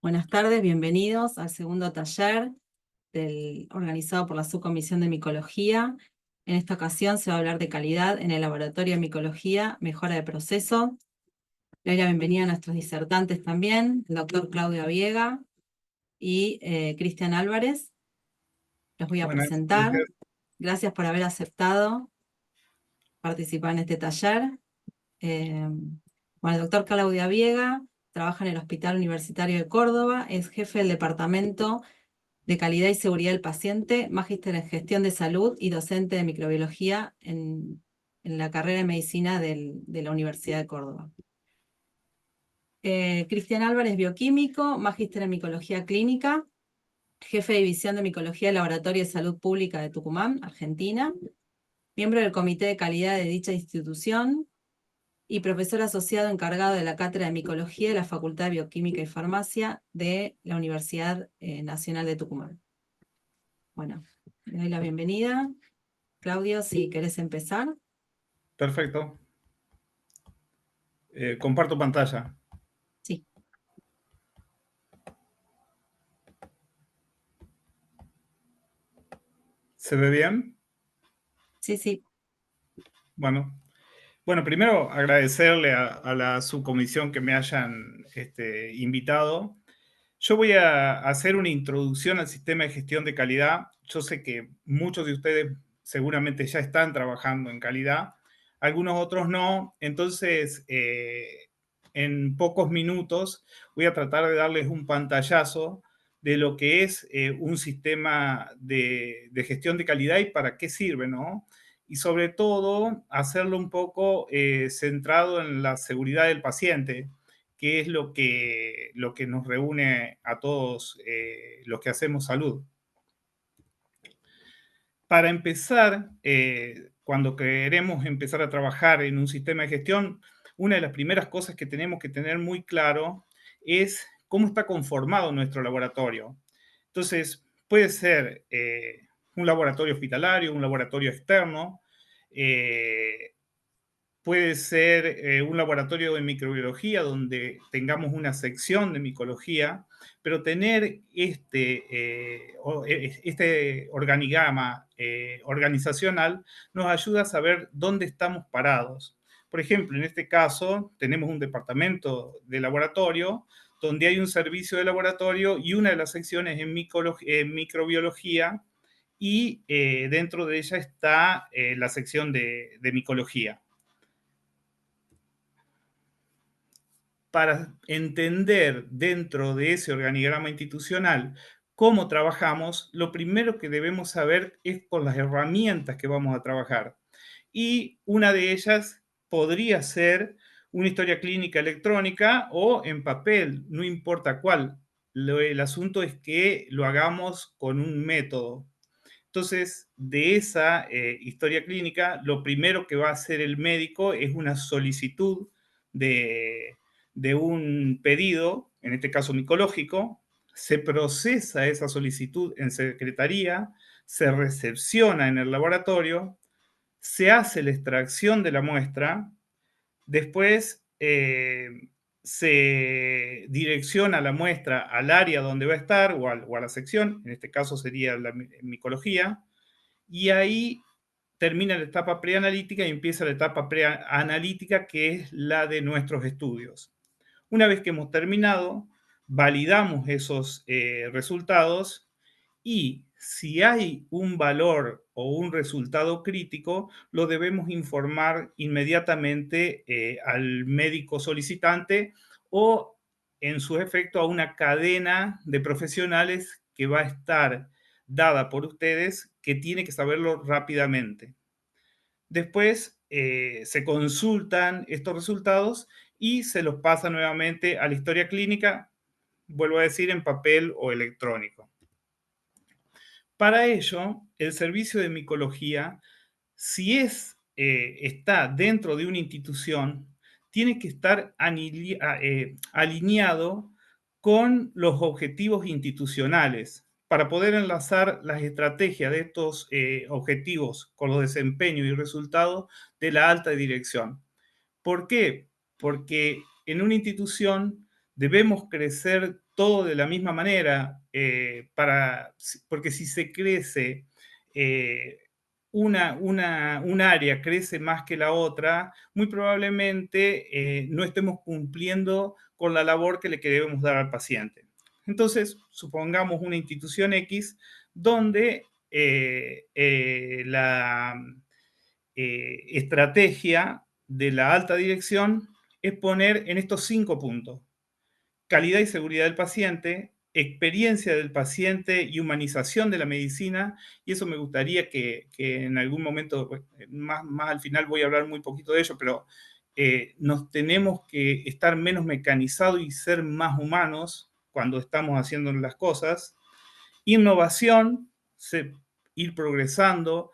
Buenas tardes, bienvenidos al segundo taller organizado por la Subcomisión de Micología. En esta ocasión se va a hablar de calidad en el laboratorio de micología, mejora de proceso. Le doy la bienvenida a nuestros disertantes también, el doctor Claudio Abiega y Cristian Álvarez. Los voy a Buenas, presentar. gracias. Gracias por haber aceptado participar en este taller. Bueno, el doctor Claudio Abiega trabaja en el Hospital Universitario de Córdoba, es jefe del Departamento de Calidad y Seguridad del Paciente, magíster en Gestión de Salud y docente de Microbiología en la carrera de Medicina de la Universidad de Córdoba. Cristian Álvarez, bioquímico, magíster en Micología Clínica, jefe de División de Micología del Laboratorio de Salud Pública de Tucumán, Argentina, miembro del Comité de Calidad de dicha institución y profesor asociado encargado de la Cátedra de Micología de la Facultad de Bioquímica y Farmacia de la Universidad Nacional de Tucumán. Bueno, le doy la bienvenida. Claudio, si querés empezar. Perfecto. Comparto pantalla. Sí, ¿Se ve bien? sí, sí. Bueno, primero agradecerle a la subcomisión que me hayan invitado. Yo voy a hacer una introducción al sistema de gestión de calidad. Yo sé que muchos de ustedes seguramente ya están trabajando en calidad, algunos otros no. Entonces, en pocos minutos voy a tratar de darles un pantallazo de lo que es un sistema de gestión de calidad y para qué sirve, ¿no? Y sobre todo, hacerlo un poco centrado en la seguridad del paciente, que es lo que nos reúne a todos los que hacemos salud. Para empezar, cuando queremos empezar a trabajar en un sistema de gestión, una de las primeras cosas que tenemos que tener muy claro es cómo está conformado nuestro laboratorio. Entonces, puede ser un laboratorio hospitalario, un laboratorio externo, eh, puede ser un laboratorio de microbiología donde tengamos una sección de micología, pero tener este organigrama organizacional nos ayuda a saber dónde estamos parados. Por ejemplo, en este caso tenemos un departamento de laboratorio donde hay un servicio de laboratorio y una de las secciones en microbiología y dentro de ella está la sección de micología. Para entender dentro de ese organigrama institucional cómo trabajamos, lo primero que debemos saber es con las herramientas que vamos a trabajar. Y una de ellas podría ser una historia clínica electrónica o en papel, no importa cuál. El asunto es que lo hagamos con un método. Entonces, de esa historia clínica, lo primero que va a hacer el médico es una solicitud de, de un pedido, en este caso micológico, se procesa esa solicitud en secretaría, se recepciona en el laboratorio, se hace la extracción de la muestra, después se direcciona la muestra al área donde va a estar o a la sección, en este caso sería la micología, y ahí termina la etapa preanalítica y empieza la etapa preanalítica, que es la de nuestros estudios. Una vez que hemos terminado, validamos esos resultados y si hay un valor o un resultado crítico, lo debemos informar inmediatamente al médico solicitante o, en su efecto, a una cadena de profesionales que va a estar dada por ustedes, que tiene que saberlo rápidamente. Después se consultan estos resultados y se los pasa nuevamente a la historia clínica, vuelvo a decir, en papel o electrónico. Para ello, el servicio de micología, si está dentro de una institución, tiene que estar alineado con los objetivos institucionales para poder enlazar las estrategias de estos objetivos con los desempeños y resultados de la alta dirección. ¿Por qué? Porque en una institución debemos crecer todo de la misma manera, porque si se crece, un área crece más que la otra, muy probablemente no estemos cumpliendo con la labor que le queremos dar al paciente. Entonces, supongamos una institución X donde la estrategia de la alta dirección es poner en estos 5 puntos: calidad y seguridad del paciente, experiencia del paciente y humanización de la medicina, y eso me gustaría que en algún momento, más al final voy a hablar muy poquito de ello, pero nos tenemos que estar menos mecanizados y ser más humanos cuando estamos haciendo las cosas. Innovación, ir progresando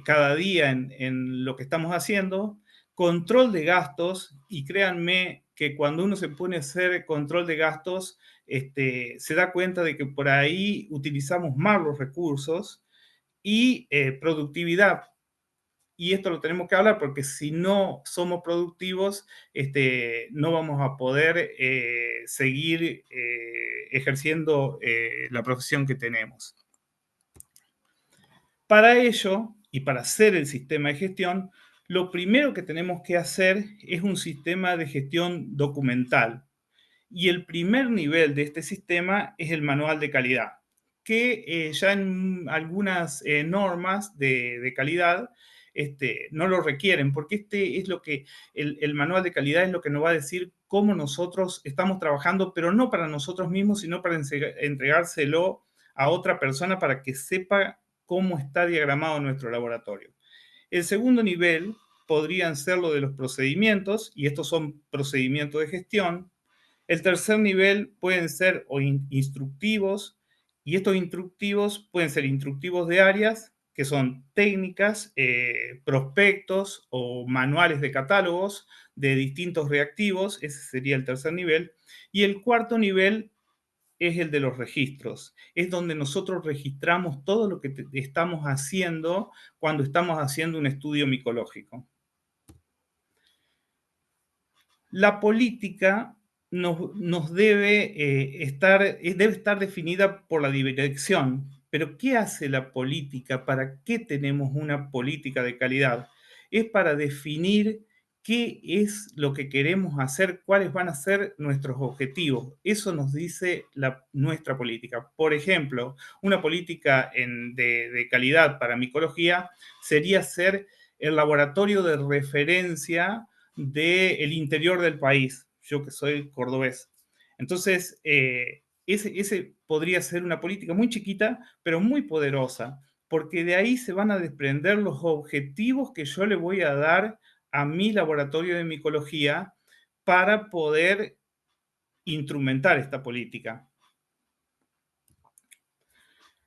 cada día en lo que estamos haciendo. Control de gastos, y créanme que cuando uno se pone a hacer control de gastos, se da cuenta de que por ahí utilizamos más los recursos. Y productividad. Y esto lo tenemos que hablar porque si no somos productivos, no vamos a poder seguir ejerciendo la profesión que tenemos. Para ello, y para hacer el sistema de gestión, lo primero que tenemos que hacer es un sistema de gestión documental. Y el primer nivel de este sistema es el manual de calidad, que ya en algunas normas de calidad no lo requieren, porque es lo que el manual de calidad es lo que nos va a decir cómo nosotros estamos trabajando, pero no para nosotros mismos, sino para entregárselo a otra persona para que sepa cómo está diagramado nuestro laboratorio. El segundo nivel podrían ser lo de los procedimientos, y estos son procedimientos de gestión. El tercer nivel pueden ser instructivos, y estos instructivos pueden ser instructivos de áreas, que son técnicas, prospectos o manuales de catálogos de distintos reactivos. Ese sería el tercer nivel. Y el cuarto nivel es el de los registros. Es donde nosotros registramos todo lo que estamos haciendo cuando estamos haciendo un estudio micológico. La política nos debe estar definida por la dirección. Pero ¿qué hace la política? ¿Para qué tenemos una política de calidad? Es para definir qué es lo que queremos hacer, cuáles van a ser nuestros objetivos. Eso nos dice nuestra política. Por ejemplo, una política de calidad para micología sería ser el laboratorio de referencia del interior del país, yo que soy cordobés. Entonces, ese podría ser una política muy chiquita, pero muy poderosa, porque de ahí se van a desprender los objetivos que yo le voy a dar a mi laboratorio de micología para poder instrumentar esta política.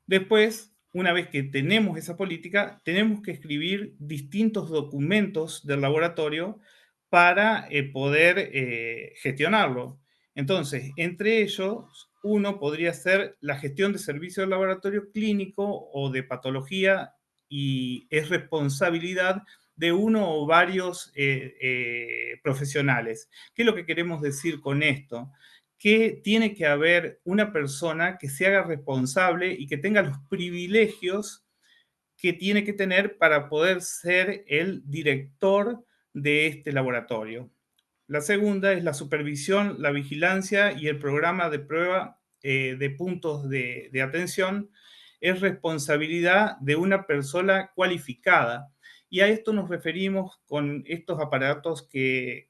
Después, una vez que tenemos esa política, tenemos que escribir distintos documentos del laboratorio para poder gestionarlo. Entonces, entre ellos, uno podría ser la gestión de servicios del laboratorio clínico o de patología, y es responsabilidad de uno o varios profesionales. ¿Qué es lo que queremos decir con esto? Que tiene que haber una persona que se haga responsable y que tenga los privilegios que tiene que tener para poder ser el director de este laboratorio. La segunda es la supervisión, la vigilancia y el programa de prueba de puntos de atención. Es responsabilidad de una persona cualificada. Y a esto nos referimos con estos aparatos que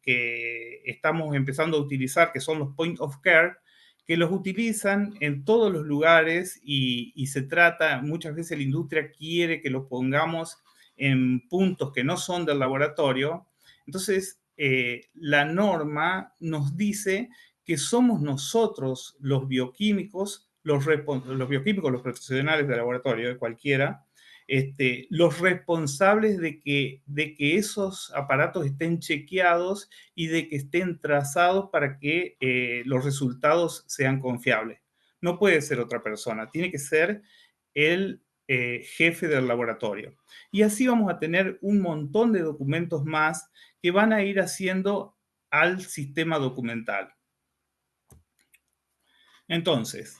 estamos empezando a utilizar, que son los point of care, que los utilizan en todos los lugares, y se trata, muchas veces la industria quiere que los pongamos en puntos que no son del laboratorio. Entonces, la norma nos dice que somos nosotros los bioquímicos, los profesionales de laboratorio, de cualquiera, los responsables de que esos aparatos estén chequeados y de que estén trazados para que los resultados sean confiables. No puede ser otra persona, tiene que ser el jefe del laboratorio. Y así vamos a tener un montón de documentos más que van a ir haciendo al sistema documental. Entonces,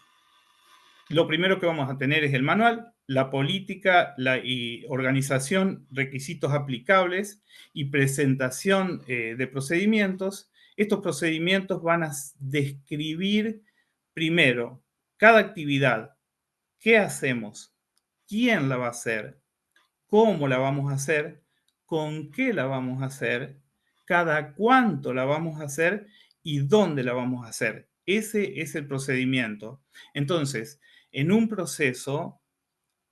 lo primero que vamos a tener es el manual, la política y organización, requisitos aplicables y presentación de procedimientos. Estos procedimientos van a describir primero cada actividad, qué hacemos, quién la va a hacer, cómo la vamos a hacer, con qué la vamos a hacer, cada cuánto la vamos a hacer y dónde la vamos a hacer. Ese es el procedimiento. Entonces, en un proceso,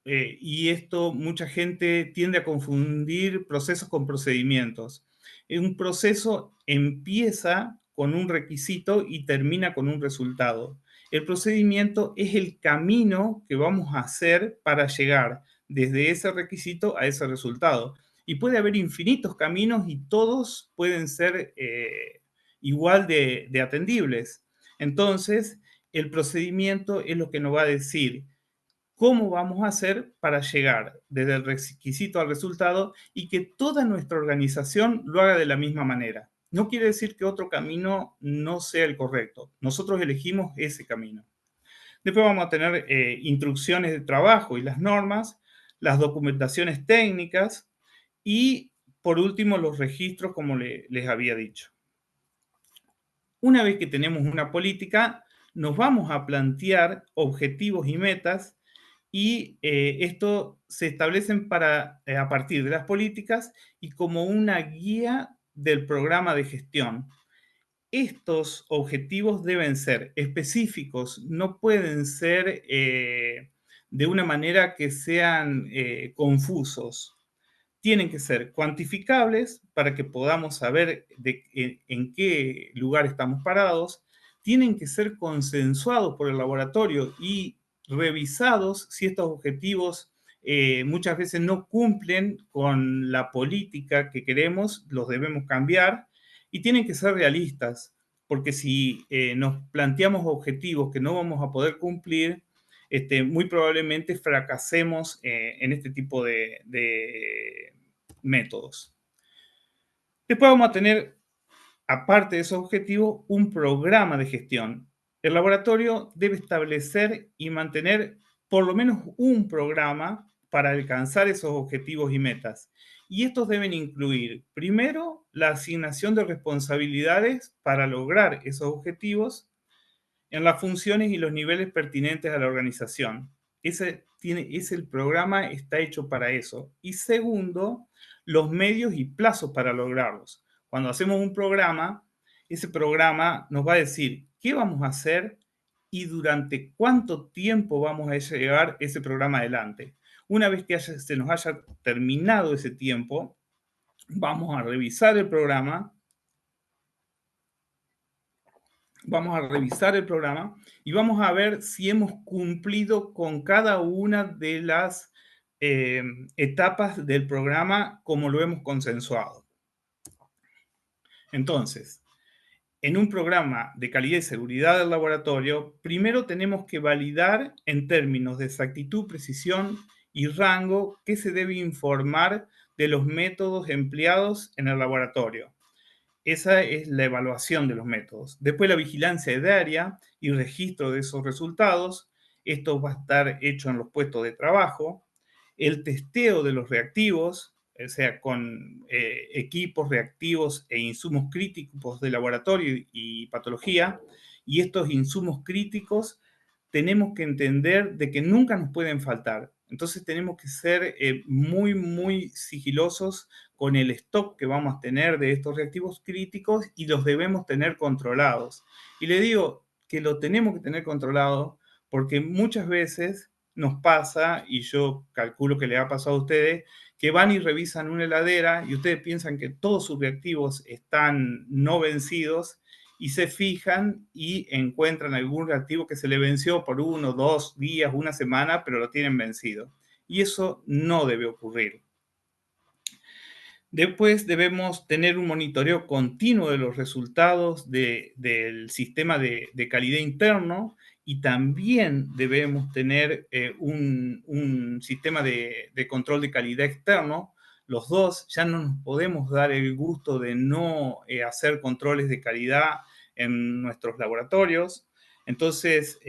y esto mucha gente tiende a confundir procesos con procedimientos. Un proceso empieza con un requisito y termina con un resultado. El procedimiento es el camino que vamos a hacer para llegar desde ese requisito a ese resultado. Y puede haber infinitos caminos y todos pueden ser igual de atendibles. Entonces, el procedimiento es lo que nos va a decir cómo vamos a hacer para llegar desde el requisito al resultado y que toda nuestra organización lo haga de la misma manera. No quiere decir que otro camino no sea el correcto. Nosotros elegimos ese camino. Después vamos a tener instrucciones de trabajo y las normas, las documentaciones técnicas y, por último, los registros, como les había dicho. Una vez que tenemos una política, nos vamos a plantear objetivos y metas y esto se establecen a partir de las políticas y como una guía del programa de gestión. Estos objetivos deben ser específicos, no pueden ser de una manera que sean confusos. Tienen que ser cuantificables para que podamos saber en qué lugar estamos parados. Tienen que ser consensuados por el laboratorio y revisados si estos objetivos muchas veces no cumplen con la política que queremos, los debemos cambiar y tienen que ser realistas, porque si nos planteamos objetivos que no vamos a poder cumplir, muy probablemente fracasemos en este tipo de métodos. Después vamos a tener, aparte de esos objetivos, un programa de gestión. El laboratorio debe establecer y mantener por lo menos un programa para alcanzar esos objetivos y metas. Y estos deben incluir, primero, la asignación de responsabilidades para lograr esos objetivos en las funciones y los niveles pertinentes a la organización. El programa está hecho para eso. Y segundo, los medios y plazos para lograrlos. Cuando hacemos un programa, ese programa nos va a decir qué vamos a hacer y durante cuánto tiempo vamos a llevar ese programa adelante. Una vez que se nos haya terminado ese tiempo, vamos a revisar el programa y vamos a ver si hemos cumplido con cada una de las etapas del programa como lo hemos consensuado. Entonces, en un programa de calidad y seguridad del laboratorio, primero tenemos que validar en términos de exactitud, precisión y rango qué se debe informar de los métodos empleados en el laboratorio. Esa es la evaluación de los métodos. Después la vigilancia diaria y registro de esos resultados. Esto va a estar hecho en los puestos de trabajo. El testeo de los reactivos, o sea, con equipos reactivos e insumos críticos de laboratorio y patología. Y estos insumos críticos tenemos que entender de que nunca nos pueden faltar. Entonces tenemos que ser muy, muy sigilosos con el stock que vamos a tener de estos reactivos críticos y los debemos tener controlados. Y le digo que lo tenemos que tener controlado porque muchas veces nos pasa, y yo calculo que le ha pasado a ustedes, que van y revisan una heladera y ustedes piensan que todos sus reactivos están no vencidos y se fijan y encuentran algún reactivo que se le venció por 1, 2 días, una semana, pero lo tienen vencido. Y eso no debe ocurrir. Después debemos tener un monitoreo continuo de los resultados del sistema de calidad interno y también debemos tener un sistema de control de calidad externo. Los dos, ya no nos podemos dar el gusto de no hacer controles de calidad en nuestros laboratorios. Entonces,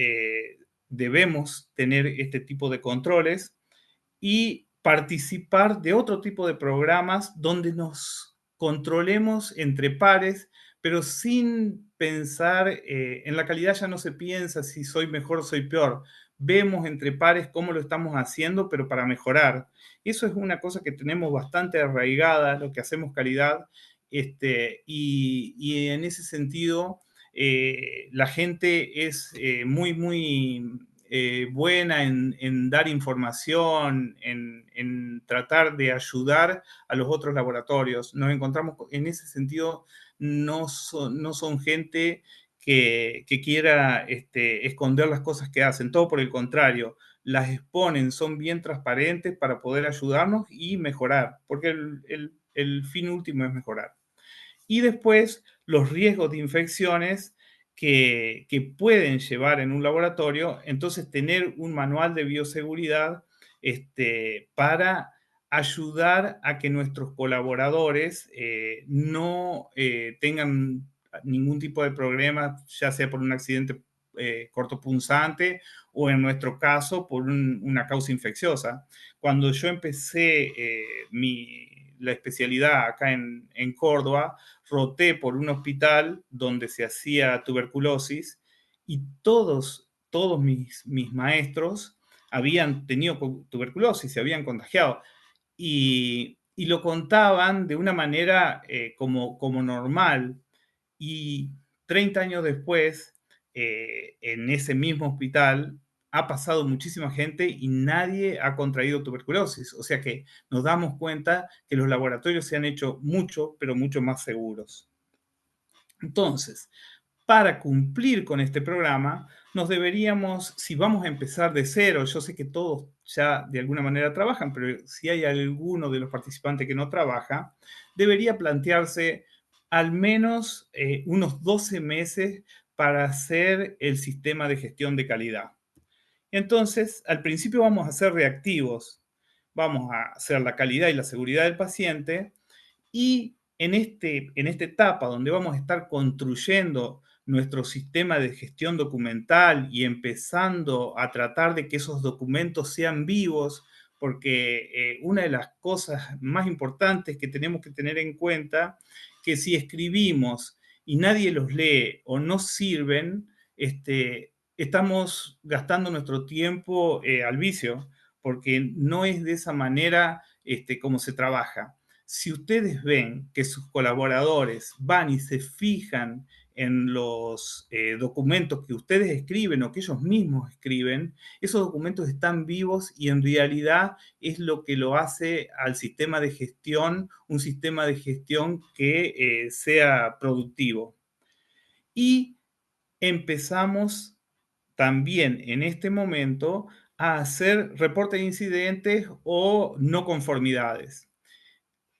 debemos tener este tipo de controles y participar de otro tipo de programas donde nos controlemos entre pares, pero sin pensar en la calidad. Ya no se piensa si soy mejor o soy peor. Vemos entre pares cómo lo estamos haciendo, pero para mejorar. Eso es una cosa que tenemos bastante arraigada, lo que hacemos calidad, y en ese sentido la gente es muy buena en dar información, en tratar de ayudar a los otros laboratorios. Nos encontramos en ese sentido, no son gente que quiera esconder las cosas que hacen, todo por el contrario, las exponen, son bien transparentes para poder ayudarnos y mejorar, porque el fin último es mejorar. Y después los riesgos de infecciones que pueden llevar en un laboratorio, entonces tener un manual de bioseguridad para ayudar a que nuestros colaboradores no tengan ningún tipo de problema, ya sea por un accidente cortopunzante o en nuestro caso por una causa infecciosa. Cuando yo empecé la especialidad acá en Córdoba, roté por un hospital donde se hacía tuberculosis y todos mis maestros habían tenido tuberculosis, se habían contagiado y lo contaban de una manera como normal. Y 30 años después, en ese mismo hospital, ha pasado muchísima gente y nadie ha contraído tuberculosis. O sea que nos damos cuenta que los laboratorios se han hecho mucho, pero mucho más seguros. Entonces, para cumplir con este programa, nos deberíamos, si vamos a empezar de cero, yo sé que todos ya de alguna manera trabajan, pero si hay alguno de los participantes que no trabaja, debería plantearse al menos unos 12 meses para hacer el sistema de gestión de calidad. Entonces, al principio vamos a ser reactivos, vamos a hacer la calidad y la seguridad del paciente y en esta etapa donde vamos a estar construyendo nuestro sistema de gestión documental y empezando a tratar de que esos documentos sean vivos, porque una de las cosas más importantes que tenemos que tener en cuenta, que si escribimos y nadie los lee o no sirven, estamos gastando nuestro tiempo al vicio, porque no es de esa manera como se trabaja. Si ustedes ven que sus colaboradores van y se fijan en los documentos que ustedes escriben o que ellos mismos escriben, esos documentos están vivos y en realidad es lo que lo hace al sistema de gestión, un sistema de gestión que sea productivo. Y empezamos también en este momento a hacer reportes de incidentes o no conformidades.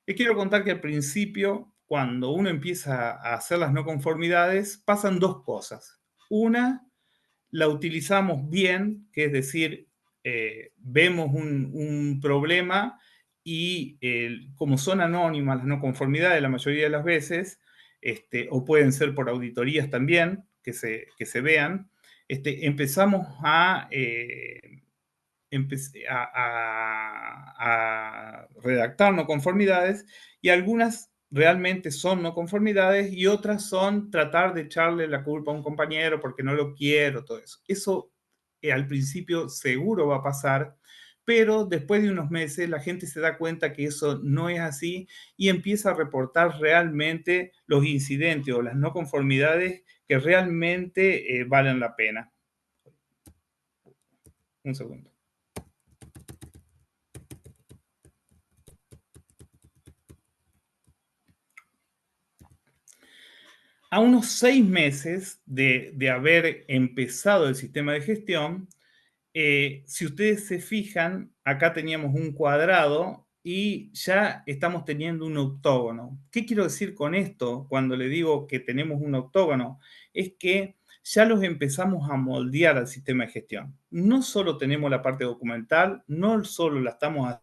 Les quiero contar que al principio, cuando uno empieza a hacer las no conformidades, pasan dos cosas. Una, la utilizamos bien, que es decir, vemos un problema y como son anónimas las no conformidades la mayoría de las veces, o pueden ser por auditorías también, que se vean, empezamos a redactar no conformidades y algunas realmente son no conformidades y otras son tratar de echarle la culpa a un compañero porque no lo quiero, todo eso. Eso al principio seguro va a pasar, pero después de unos meses la gente se da cuenta que eso no es así y empieza a reportar realmente los incidentes o las no conformidades que realmente valen la pena. Un segundo. A unos 6 meses de haber empezado el sistema de gestión, si ustedes se fijan, acá teníamos un cuadrado y ya estamos teniendo un octógono. ¿Qué quiero decir con esto cuando le digo que tenemos un octógono? Es que ya los empezamos a moldear al sistema de gestión. No solo tenemos la parte documental, no solo la estamos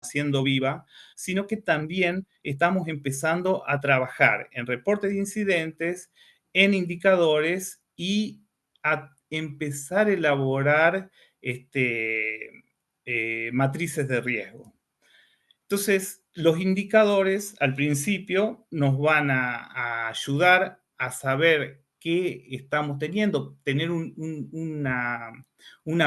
haciendo viva, sino que también estamos empezando a trabajar en reportes de incidentes, en indicadores y a empezar a elaborar matrices de riesgo. Entonces, los indicadores al principio nos van a ayudar a saber qué estamos teniendo, tener una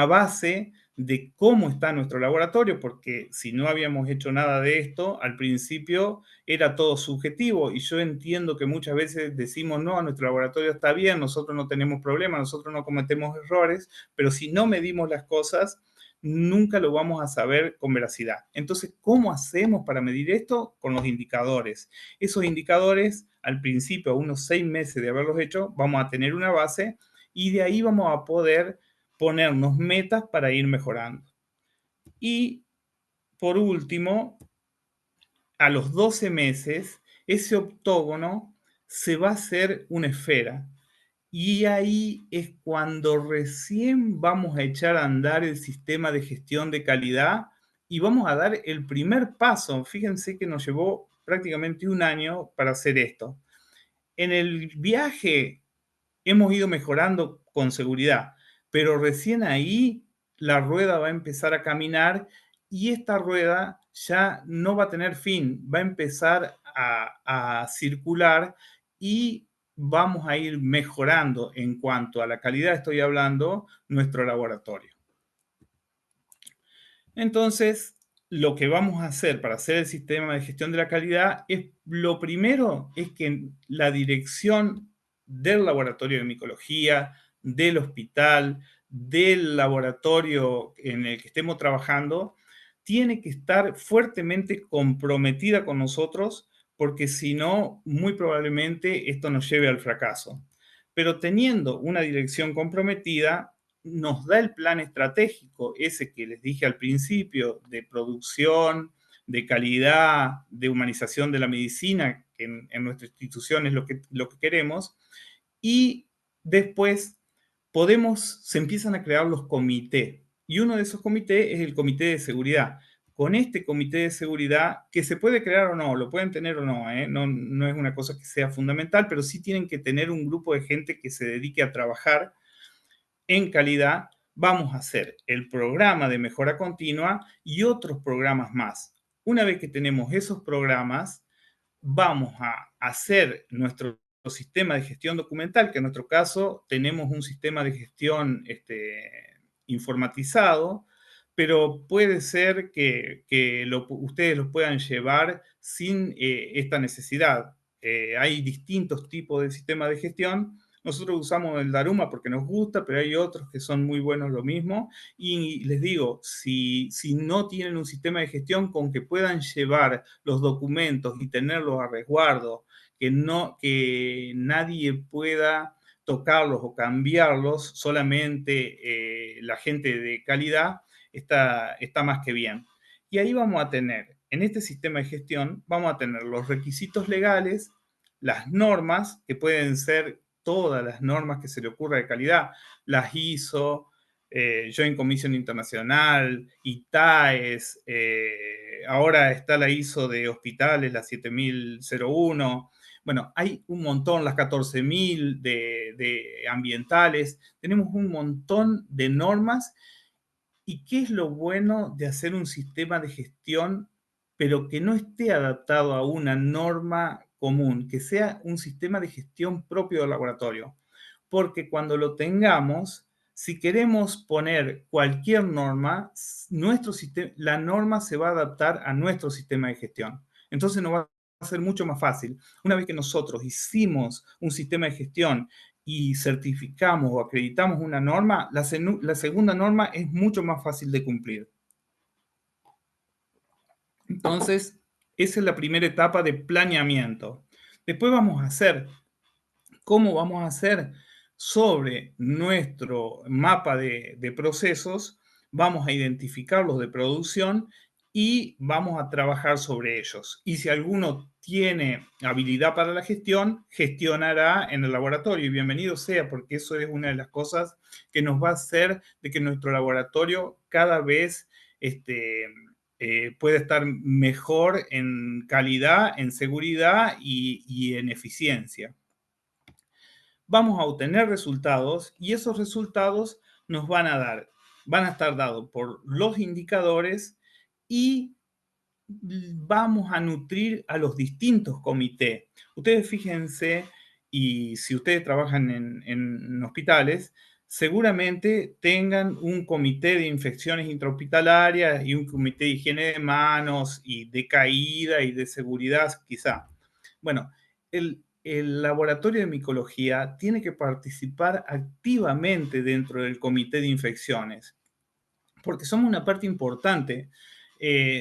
base de cómo está nuestro laboratorio, porque si no habíamos hecho nada de esto, al principio era todo subjetivo y yo entiendo que muchas veces decimos, no, nuestro laboratorio está bien, nosotros no tenemos problemas, nosotros no cometemos errores, pero si no medimos las cosas, nunca lo vamos a saber con veracidad. Entonces, ¿cómo hacemos para medir esto? Con los indicadores. Esos indicadores, al principio, a unos 6 meses de haberlos hecho, vamos a tener una base y de ahí vamos a poder ponernos metas para ir mejorando. Y por último, a los 12 meses, ese octógono se va a hacer una esfera. Y ahí es cuando recién vamos a echar a andar el sistema de gestión de calidad y vamos a dar el primer paso. Fíjense que nos llevó prácticamente un año para hacer esto. En el viaje hemos ido mejorando con seguridad, pero recién ahí la rueda va a empezar a caminar y esta rueda ya no va a tener fin, va a empezar a circular y vamos a ir mejorando en cuanto a la calidad, estoy hablando, nuestro laboratorio. Entonces, lo que vamos a hacer para hacer el sistema de gestión de la calidad es, lo primero es que la dirección del laboratorio de micología, del hospital, del laboratorio en el que estemos trabajando, tiene que estar fuertemente comprometida con nosotros, porque si no, muy probablemente esto nos lleve al fracaso. Pero teniendo una dirección comprometida, nos da el plan estratégico, ese que les dije al principio, de producción, de calidad, de humanización de la medicina, que en nuestra institución es lo que queremos, y después se empiezan a crear los comités, y uno de esos comités es el comité de seguridad. Con este comité de seguridad, que se puede crear o no, lo pueden tener o no, no es una cosa que sea fundamental, pero sí tienen que tener un grupo de gente que se dedique a trabajar en calidad. Vamos a hacer el programa de mejora continua y otros programas más. Una vez que tenemos esos programas, vamos a hacer nuestro sistema de gestión documental, que en nuestro caso tenemos un sistema de gestión informatizado, pero puede ser que ustedes lo puedan llevar sin esta necesidad. Hay distintos tipos de sistemas de gestión. Nosotros usamos el Daruma porque nos gusta, pero hay otros que son muy buenos lo mismo. Y les digo, si no tienen un sistema de gestión con que puedan llevar los documentos y tenerlos a resguardo, que nadie pueda tocarlos o cambiarlos, solamente la gente de calidad, está más que bien. Y ahí vamos a tener, en este sistema de gestión, vamos a tener los requisitos legales, las normas, que pueden ser todas las normas que se le ocurra de calidad, las ISO, Joint Commission Internacional, ITAES, ahora está la ISO de hospitales, la 7001. Bueno, hay un montón, las 14.000 de ambientales, tenemos un montón de normas. ¿Y qué es lo bueno de hacer un sistema de gestión, pero que no esté adaptado a una norma común, que sea un sistema de gestión propio del laboratorio? Porque cuando lo tengamos, si queremos poner cualquier norma, la norma se va a adaptar a nuestro sistema de gestión. Entonces nos va a ser mucho más fácil. Una vez que nosotros hicimos un sistema de gestión y certificamos o acreditamos una norma, la segunda norma es mucho más fácil de cumplir. Entonces, esa es la primera etapa de planeamiento. Después vamos a hacer, ¿cómo vamos a hacer? Sobre nuestro mapa de procesos, vamos a identificar los de producción y vamos a trabajar sobre ellos. Y si alguno tiene habilidad para la gestión, gestionará en el laboratorio. Y bienvenido sea, porque eso es una de las cosas que nos va a hacer de que nuestro laboratorio cada vez pueda estar mejor en calidad, en seguridad y en eficiencia. vamos a obtener resultados y esos resultados nos van a estar dados por los indicadores y vamos a nutrir a los distintos comités. Ustedes fíjense, y si ustedes trabajan en hospitales, seguramente tengan un comité de infecciones intrahospitalarias y un comité de higiene de manos y de caída y de seguridad, quizá. Bueno, el laboratorio de micología tiene que participar activamente dentro del comité de infecciones, porque somos una parte importante.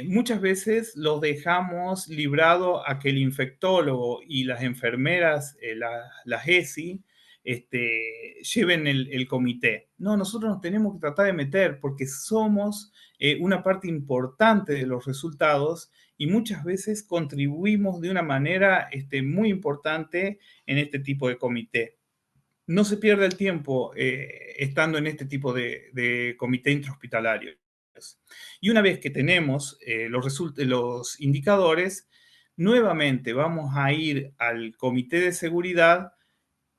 Muchas veces los dejamos librado a que el infectólogo y las enfermeras, las ESI, lleven el comité. No, nosotros nos tenemos que tratar de meter porque somos una parte importante de los resultados y muchas veces contribuimos de una manera muy importante en este tipo de comité. No se pierde el tiempo estando en este tipo de comité intrahospitalario. Y una vez que tenemos los indicadores, nuevamente vamos a ir al comité de seguridad,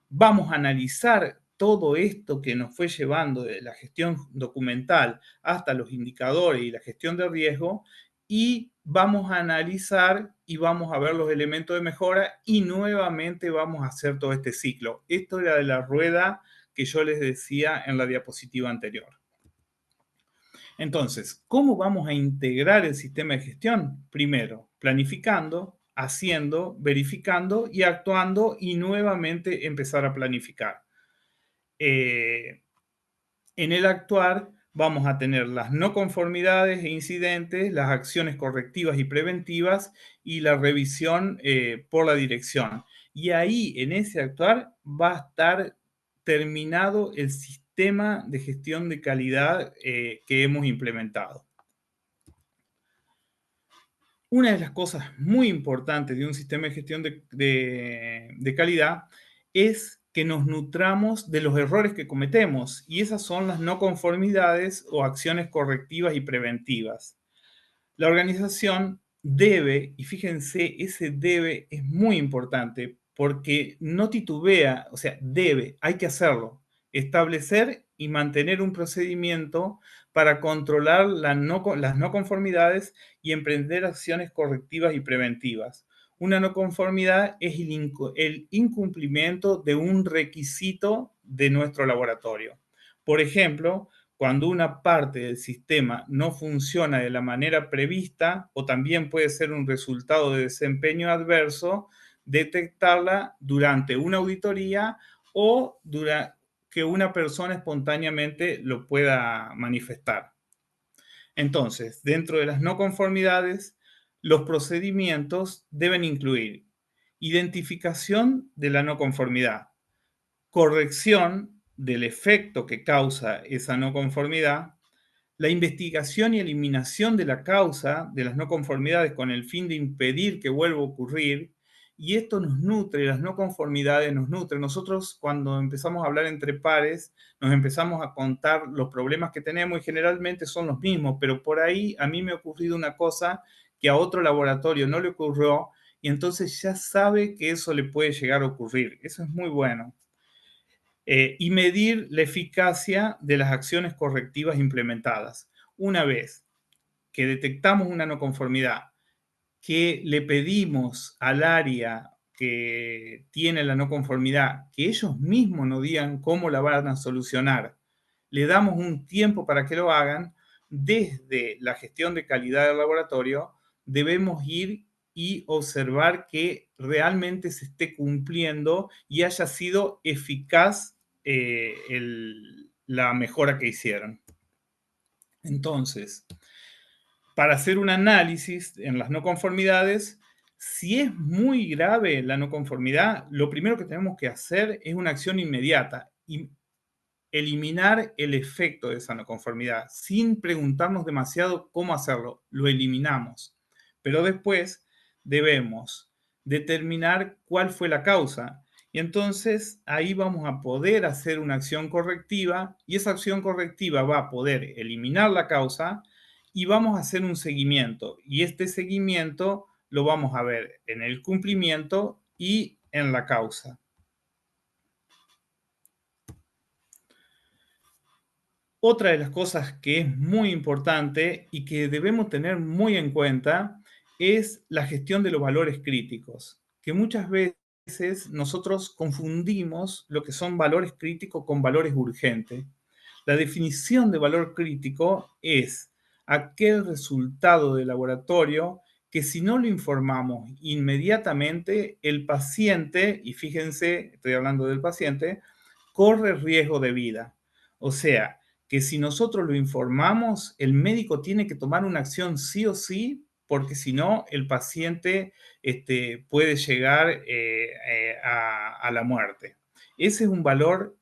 vamos a analizar todo esto que nos fue llevando de la gestión documental hasta los indicadores y la gestión de riesgo y vamos a analizar y vamos a ver los elementos de mejora y nuevamente vamos a hacer todo este ciclo. Esto era de la rueda que yo les decía en la diapositiva anterior. Entonces, ¿cómo vamos a integrar el sistema de gestión? Primero, planificando, haciendo, verificando y actuando y nuevamente empezar a planificar. En el actuar vamos a tener las no conformidades e incidentes, las acciones correctivas y preventivas y la revisión por la dirección. Y ahí, en ese actuar, va a estar terminado el sistema de gestión de calidad que hemos implementado. Una de las cosas muy importantes de un sistema de gestión de calidad es que nos nutramos de los errores que cometemos y esas son las no conformidades o acciones correctivas y preventivas. La organización debe, y fíjense, ese debe es muy importante porque no titubea, o sea, debe, hay que hacerlo, establecer y mantener un procedimiento para controlar las no conformidades y emprender acciones correctivas y preventivas. Una no conformidad es el incumplimiento de un requisito de nuestro laboratorio. Por ejemplo, cuando una parte del sistema no funciona de la manera prevista o también puede ser un resultado de desempeño adverso, detectarla durante una auditoría o que una persona espontáneamente lo pueda manifestar. Entonces, dentro de las no conformidades, los procedimientos deben incluir identificación de la no conformidad, corrección del efecto que causa esa no conformidad, la investigación y eliminación de la causa de las no conformidades con el fin de impedir que vuelva a ocurrir, y esto nos nutre, las no conformidades nos nutren. Nosotros cuando empezamos a hablar entre pares, nos empezamos a contar los problemas que tenemos y generalmente son los mismos, pero por ahí a mí me ha ocurrido una cosa que a otro laboratorio no le ocurrió y entonces ya sabe que eso le puede llegar a ocurrir. Eso es muy bueno. Y medir la eficacia de las acciones correctivas implementadas. Una vez que detectamos una no conformidad, que le pedimos al área que tiene la no conformidad que ellos mismos nos digan cómo la van a solucionar, le damos un tiempo para que lo hagan, desde la gestión de calidad del laboratorio debemos ir y observar que realmente se esté cumpliendo y haya sido eficaz la mejora que hicieron. Entonces, para hacer un análisis en las no conformidades, si es muy grave la no conformidad, lo primero que tenemos que hacer es una acción inmediata y eliminar el efecto de esa no conformidad, sin preguntarnos demasiado cómo hacerlo. Lo eliminamos. Pero después debemos determinar cuál fue la causa. Y entonces ahí vamos a poder hacer una acción correctiva y esa acción correctiva va a poder eliminar la causa y vamos a hacer un seguimiento. Y este seguimiento lo vamos a ver en el cumplimiento y en la causa. Otra de las cosas que es muy importante y que debemos tener muy en cuenta es la gestión de los valores críticos, que muchas veces nosotros confundimos lo que son valores críticos con valores urgentes. La definición de valor crítico es aquel resultado de laboratorio que si no lo informamos inmediatamente, el paciente, y fíjense, estoy hablando del paciente, corre riesgo de vida. O sea, que si nosotros lo informamos, el médico tiene que tomar una acción sí o sí, porque si no, el paciente puede llegar a la muerte. Ese es un valor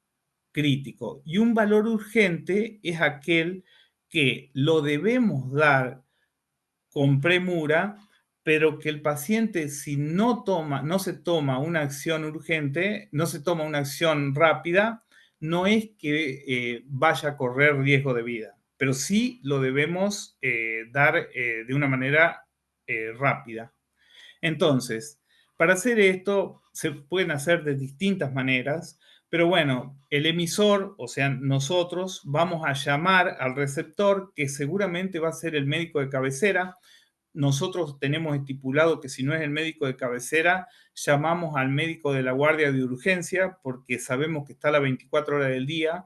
crítico. Y un valor urgente es aquel que lo debemos dar con premura, pero que el paciente, si no se toma una acción urgente, no se toma una acción rápida, no es que vaya a correr riesgo de vida, pero sí lo debemos dar de una manera rápida. Entonces, para hacer esto se pueden hacer de distintas maneras, pero bueno, el emisor, o sea, nosotros vamos a llamar al receptor, que seguramente va a ser el médico de cabecera. Nosotros tenemos estipulado que si no es el médico de cabecera, llamamos al médico de la guardia de urgencia, porque sabemos que está a las 24 horas del día.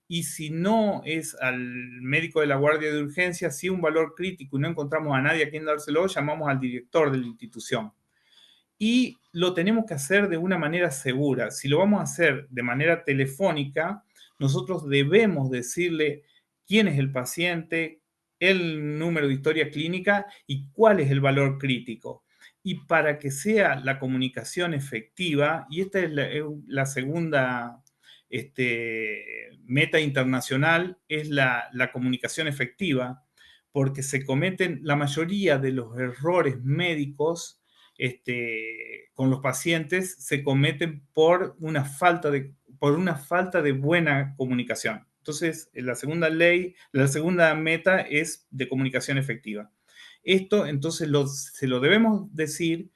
Y si no es al médico de la guardia de urgencia, si es un valor crítico y no encontramos a nadie a quien dárselo, llamamos al director de la institución. Y lo tenemos que hacer de una manera segura. Si lo vamos a hacer de manera telefónica, nosotros debemos decirle quién es el paciente, el número de historia clínica y cuál es el valor crítico. Y para que sea la comunicación efectiva, y esta es la segunda meta internacional, es la comunicación efectiva, porque se cometen la mayoría de los errores médicos con los pacientes se cometen por una falta de buena comunicación. Entonces, la segunda meta es de comunicación efectiva. Esto, entonces, se lo debemos decir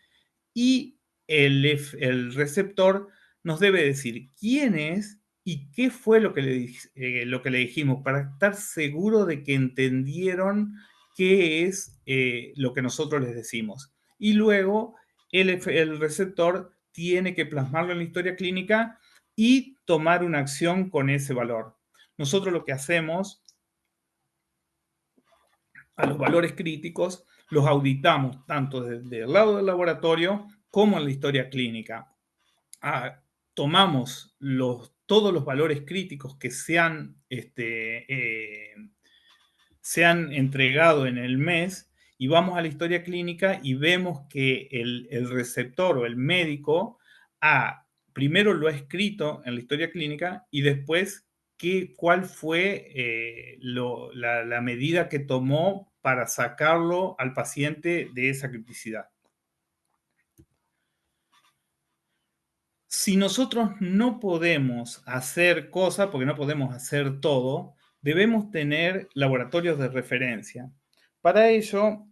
y el receptor nos debe decir quién es y qué fue lo que le dijimos para estar seguro de que entendieron qué es lo que nosotros les decimos. Y luego el receptor tiene que plasmarlo en la historia clínica y tomar una acción con ese valor. Nosotros lo que hacemos a los valores críticos los auditamos tanto desde el lado del laboratorio como en la historia clínica. Ah, tomamos todos los valores críticos que se han entregado en el mes y vamos a la historia clínica y vemos que el receptor o el médico primero lo ha escrito en la historia clínica y después cuál fue la medida que tomó para sacarlo al paciente de esa criticidad. Si nosotros no podemos hacer cosas, porque no podemos hacer todo, debemos tener laboratorios de referencia. Para ello,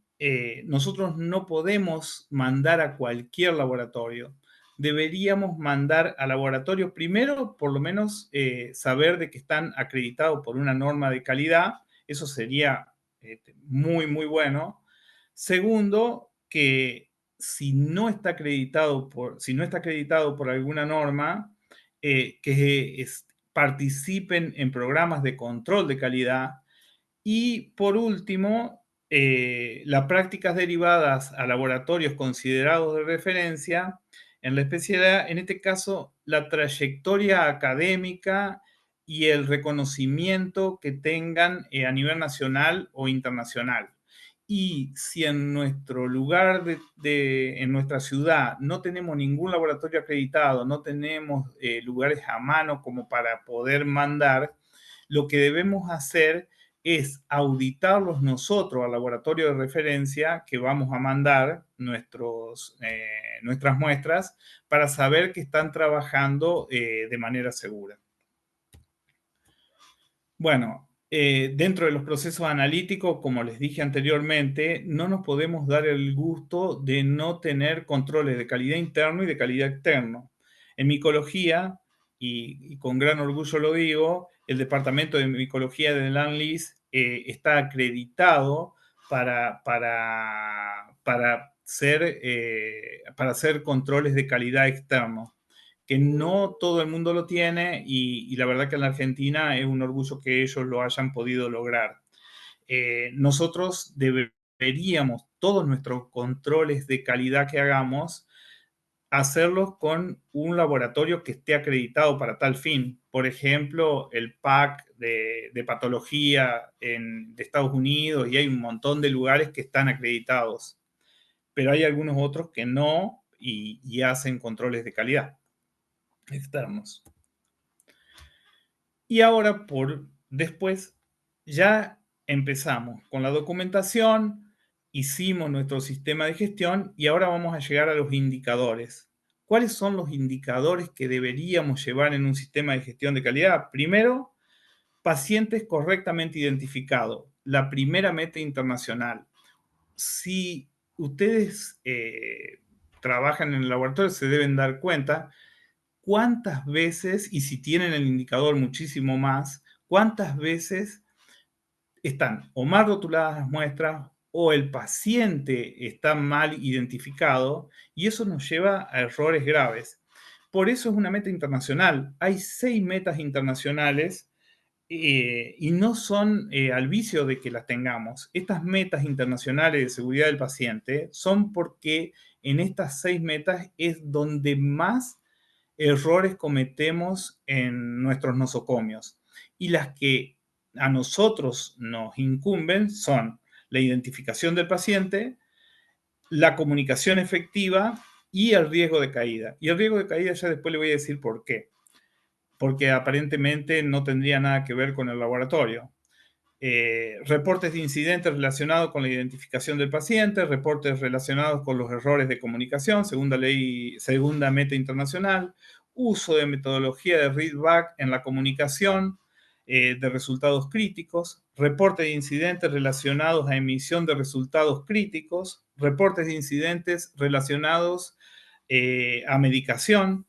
nosotros no podemos mandar a cualquier laboratorio. Deberíamos mandar a laboratorios, primero, por lo menos, saber de que están acreditados por una norma de calidad. Eso sería muy, muy bueno. Segundo, que si no está acreditado por alguna norma, participen en programas de control de calidad. Y por último, las prácticas derivadas a laboratorios considerados de referencia en la especialidad, en este caso, la trayectoria académica y el reconocimiento que tengan a nivel nacional o internacional. Y si en nuestro lugar, en nuestra ciudad, no tenemos ningún laboratorio acreditado, no tenemos lugares a mano como para poder mandar, lo que debemos hacer es auditarlos nosotros al laboratorio de referencia que vamos a mandar nuestras muestras para saber que están trabajando de manera segura. Bueno, dentro de los procesos analíticos, como les dije anteriormente, no nos podemos dar el gusto de no tener controles de calidad interno y de calidad externo. En micología, y con gran orgullo lo digo, el departamento de micología de Lendlease está acreditado para hacer controles de calidad externos, que no todo el mundo lo tiene y la verdad que en la Argentina es un orgullo que ellos lo hayan podido lograr. Nosotros deberíamos, todos nuestros controles de calidad que hagamos, hacerlos con un laboratorio que esté acreditado para tal fin. Por ejemplo, el PAC de patología de Estados Unidos, y hay un montón de lugares que están acreditados, pero hay algunos otros que no y hacen controles de calidad externos. Y ahora, después, ya empezamos con la documentación, hicimos nuestro sistema de gestión y ahora vamos a llegar a los indicadores. ¿Cuáles son los indicadores que deberíamos llevar en un sistema de gestión de calidad? Primero, pacientes correctamente identificados. La primera meta internacional. Si ustedes trabajan en el laboratorio, se deben dar cuenta cuántas veces, y si tienen el indicador muchísimo más, cuántas veces están o mal rotuladas las muestras o el paciente está mal identificado y eso nos lleva a errores graves. Por eso es una meta internacional. Hay 6 metas internacionales y no son al vicio de que las tengamos. Estas metas internacionales de seguridad del paciente son porque en estas 6 metas es donde más errores cometemos en nuestros nosocomios. Y las que a nosotros nos incumben son la identificación del paciente, la comunicación efectiva y el riesgo de caída. Y el riesgo de caída ya después le voy a decir por qué. Porque aparentemente no tendría nada que ver con el laboratorio. Reportes de incidentes relacionados con la identificación del paciente, reportes relacionados con los errores de comunicación, segunda meta internacional, uso de metodología de readback en la comunicación de resultados críticos, reportes de incidentes relacionados a emisión de resultados críticos, reportes de incidentes relacionados a medicación,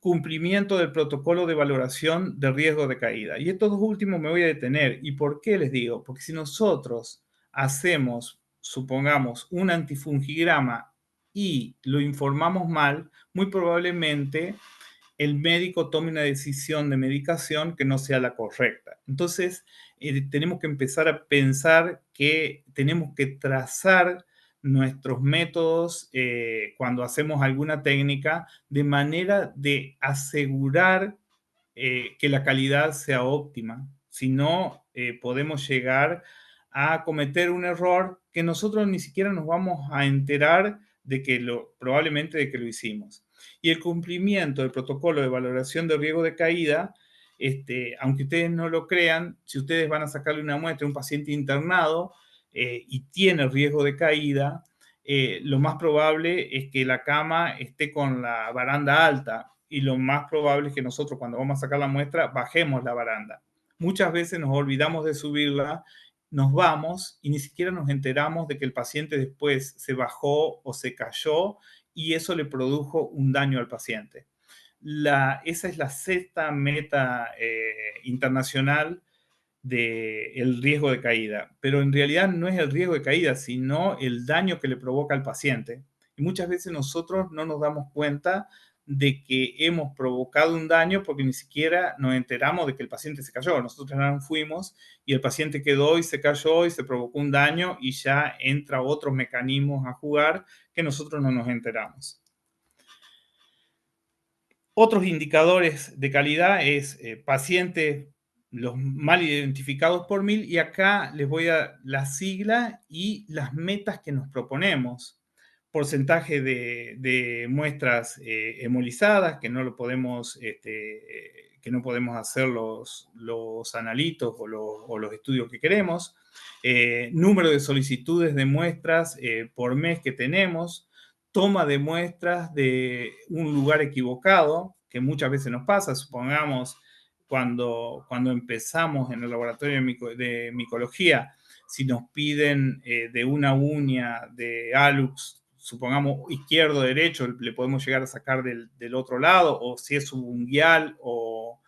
cumplimiento del protocolo de valoración de riesgo de caída. Y estos dos últimos me voy a detener. ¿Y por qué les digo? Porque si nosotros hacemos, supongamos, un antifungigrama y lo informamos mal, muy probablemente el médico tome una decisión de medicación que no sea la correcta. Entonces, tenemos que empezar a pensar que tenemos que trazar nuestros métodos cuando hacemos alguna técnica de manera de asegurar que la calidad sea óptima. Si no, podemos llegar a cometer un error que nosotros ni siquiera nos vamos a enterar de que probablemente de que lo hicimos. Y el cumplimiento del protocolo de valoración de riesgo de caída, aunque ustedes no lo crean, si ustedes van a sacarle una muestra a un paciente internado y tiene riesgo de caída, lo más probable es que la cama esté con la baranda alta y lo más probable es que nosotros cuando vamos a sacar la muestra bajemos la baranda. Muchas veces nos olvidamos de subirla, nos vamos y ni siquiera nos enteramos de que el paciente después se bajó o se cayó y eso le produjo un daño al paciente. Esa es la 6ª meta internacional del riesgo de caída, pero en realidad no es el riesgo de caída, sino el daño que le provoca al paciente. Y muchas veces nosotros no nos damos cuenta de que hemos provocado un daño porque ni siquiera nos enteramos de que el paciente se cayó. Nosotros no fuimos y el paciente quedó y se cayó y se provocó un daño y ya entra otros mecanismos a jugar que nosotros no nos enteramos. Otros indicadores de calidad es pacientes los mal identificados por 1000 y acá les voy a la sigla y las metas que nos proponemos. Porcentaje de muestras hemolizadas, que no lo podemos, que no podemos hacer los analitos o los estudios que queremos. Número de solicitudes de muestras por mes que tenemos. Toma de muestras de un lugar equivocado, que muchas veces nos pasa, supongamos cuando empezamos en el laboratorio de micología, si nos piden de una uña de hallux, supongamos izquierdo o derecho, le podemos llegar a sacar del otro lado, o si es subunguial o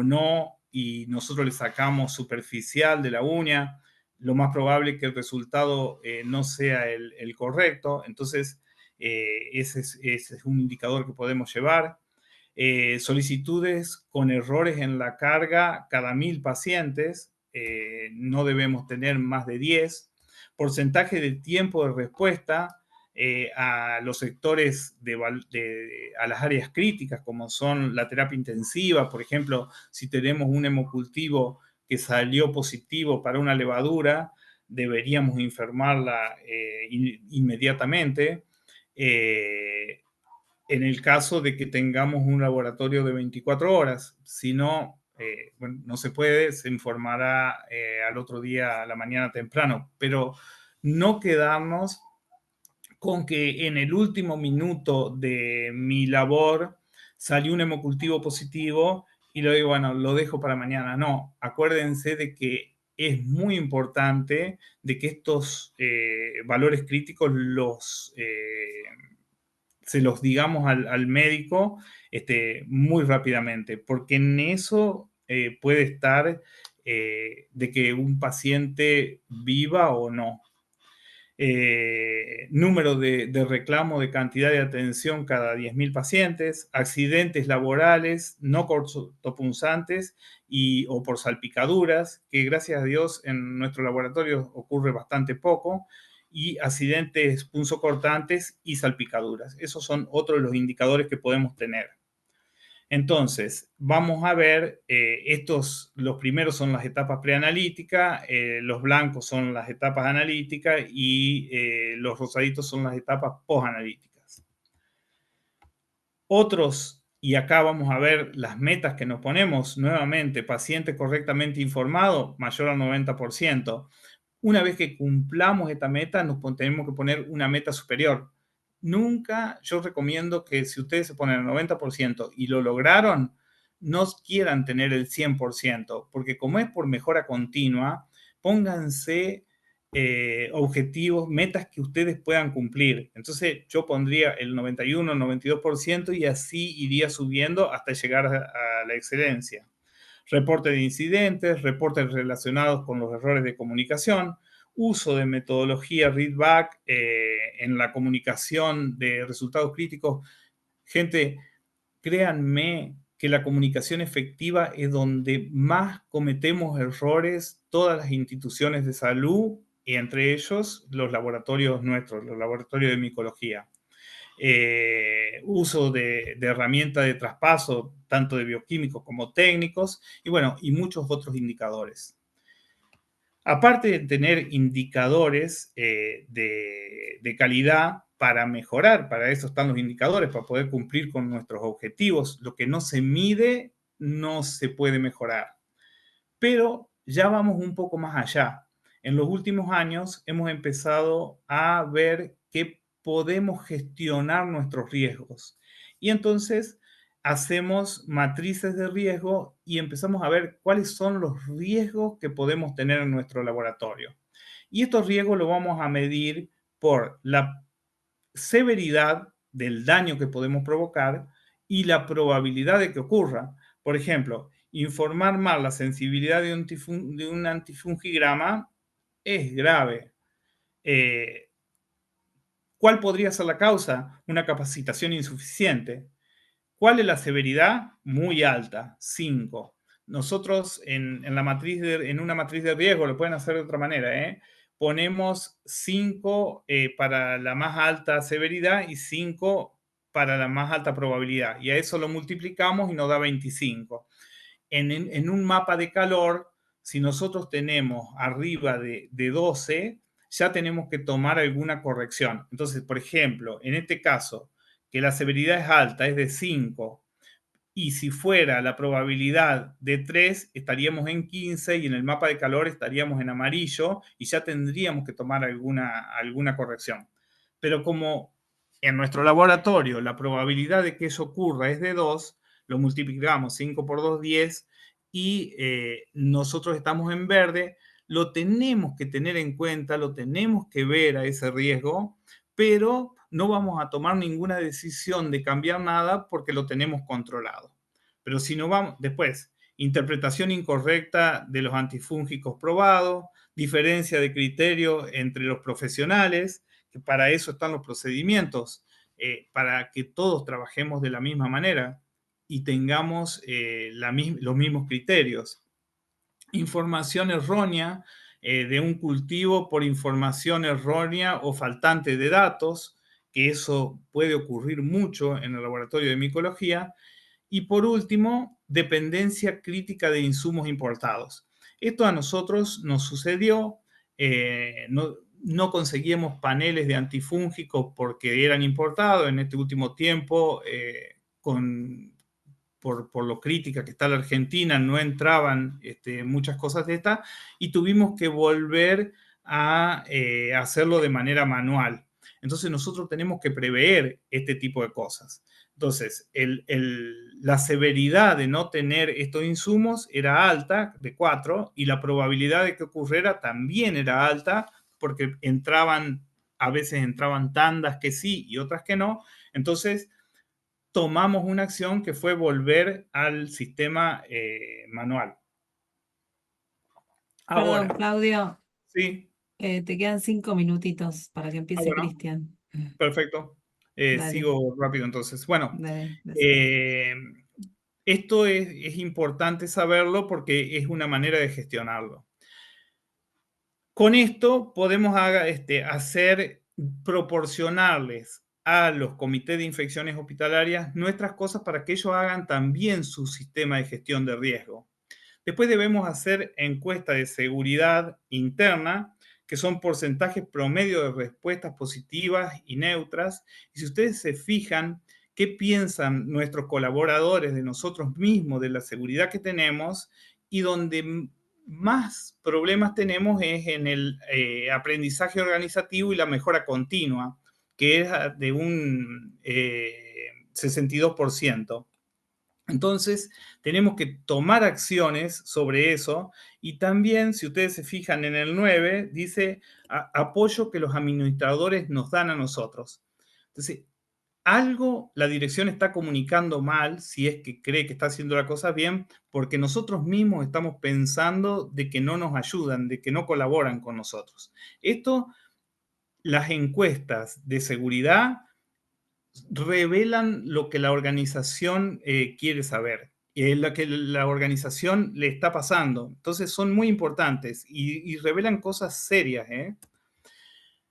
no, y nosotros le sacamos superficial de la uña, lo más probable es que el resultado no sea el correcto. Entonces, ese es un indicador que podemos llevar. Solicitudes con errores en la carga cada 1000 pacientes, no debemos tener más de 10. Porcentaje de tiempo de respuesta a los sectores, a las áreas críticas, como son la terapia intensiva. Por ejemplo, si tenemos un hemocultivo que salió positivo para una levadura, deberíamos informarla inmediatamente. En el caso de que tengamos un laboratorio de 24 horas. Si no, bueno, no se puede, se informará al otro día a la mañana temprano, pero no quedarnos con que en el último minuto de mi labor salió un hemocultivo positivo y lo digo, bueno, lo dejo para mañana. No, acuérdense de que es muy importante de que estos valores críticos se los digamos al médico muy rápidamente, porque en eso puede estar de que un paciente viva o no. Número de reclamo de cantidad de atención cada 10.000 pacientes, accidentes laborales no cortopunzantes o por salpicaduras, que gracias a Dios en nuestro laboratorio ocurre bastante poco, y accidentes punzocortantes y salpicaduras. Esos son otros de los indicadores que podemos tener. Entonces, vamos a ver, los primeros son las etapas preanalíticas, los blancos son las etapas analíticas y los rosaditos son las etapas posanalíticas. Otros, y acá vamos a ver las metas que nos ponemos, nuevamente, paciente correctamente informado, mayor al 90%. Una vez que cumplamos esta meta, tenemos que poner una meta superior. Nunca, yo recomiendo que si ustedes se ponen al 90% y lo lograron, no quieran tener el 100%, porque como es por mejora continua, pónganse objetivos, metas que ustedes puedan cumplir. Entonces yo pondría el 91, 92% y así iría subiendo hasta llegar a la excelencia. Reporte de incidentes, reportes relacionados con los errores de comunicación, uso de metodología readback en la comunicación de resultados críticos. Gente, créanme que la comunicación efectiva es donde más cometemos errores todas las instituciones de salud y entre ellos los laboratorios nuestros, los laboratorios de micología. Uso de herramientas de traspaso, tanto de bioquímicos como técnicos, y bueno, y muchos otros indicadores. Aparte de tener indicadores de calidad para mejorar, para eso están los indicadores, para poder cumplir con nuestros objetivos. Lo que no se mide no se puede mejorar. Pero ya vamos un poco más allá. En los últimos años hemos empezado a ver que podemos gestionar nuestros riesgos. Y entonces hacemos matrices de riesgo y empezamos a ver cuáles son los riesgos que podemos tener en nuestro laboratorio. Y estos riesgos los vamos a medir por la severidad del daño que podemos provocar y la probabilidad de que ocurra. Por ejemplo, informar mal la sensibilidad de un antifungigrama es grave. ¿Cuál podría ser la causa? Una capacitación insuficiente. ¿Cuál es la severidad? Muy alta, 5. Nosotros en una matriz de riesgo, lo pueden hacer de otra manera, ponemos 5 para la más alta severidad y 5 para la más alta probabilidad. Y a eso lo multiplicamos y nos da 25. En un mapa de calor, si nosotros tenemos arriba de 12, ya tenemos que tomar alguna corrección. Entonces, por ejemplo, en este caso, que la severidad es alta, es de 5, y si fuera la probabilidad de 3, estaríamos en 15 y en el mapa de calor estaríamos en amarillo y ya tendríamos que tomar alguna corrección. Pero como en nuestro laboratorio la probabilidad de que eso ocurra es de 2, lo multiplicamos 5 por 2, 10, y nosotros estamos en verde, lo tenemos que tener en cuenta, lo tenemos que ver a ese riesgo, pero no vamos a tomar ninguna decisión de cambiar nada porque lo tenemos controlado. Pero si no vamos, después, interpretación incorrecta de los antifúngicos probados, diferencia de criterio entre los profesionales, que para eso están los procedimientos, para que todos trabajemos de la misma manera y tengamos los mismos criterios. Información errónea de un cultivo por información errónea o faltante de datos, que eso puede ocurrir mucho en el laboratorio de micología. Y por último, dependencia crítica de insumos importados. Esto a nosotros nos sucedió, no conseguíamos paneles de antifúngicos porque eran importados en este último tiempo, por lo crítica que está la Argentina, no entraban muchas cosas de estas y tuvimos que volver a hacerlo de manera manual. Entonces nosotros tenemos que prever este tipo de cosas. Entonces, la severidad de no tener estos insumos era alta, de 4, y la probabilidad de que ocurriera también era alta, porque a veces entraban tandas que sí y otras que no. Entonces, tomamos una acción que fue volver al sistema manual. Perdón, Ahora, Claudio, sí, te quedan 5 minutitos para que empiece bueno, Cristian. perfecto. Dale, Sigo rápido entonces. Bueno, dale, decime. eh, esto es importante saberlo porque es una manera de gestionarlo. Con esto podemos proporcionarles a los comités de infecciones hospitalarias nuestras cosas para que ellos hagan también su sistema de gestión de riesgo. Después debemos hacer encuestas de seguridad interna, que son porcentajes promedio de respuestas positivas y neutras. Y si ustedes se fijan qué piensan nuestros colaboradores de nosotros mismos, de la seguridad que tenemos, y donde más problemas tenemos es en el aprendizaje organizativo y la mejora continua, que es de un 62%. Entonces, tenemos que tomar acciones sobre eso y también, si ustedes se fijan en el 9, dice apoyo que los administradores nos dan a nosotros. Entonces, algo la dirección está comunicando mal, si es que cree que está haciendo la cosa bien, porque nosotros mismos estamos pensando de que no nos ayudan, de que no colaboran con nosotros. Esto, las encuestas de seguridad revelan lo que la organización quiere saber, lo que la organización le está pasando. Entonces son muy importantes y revelan cosas serias.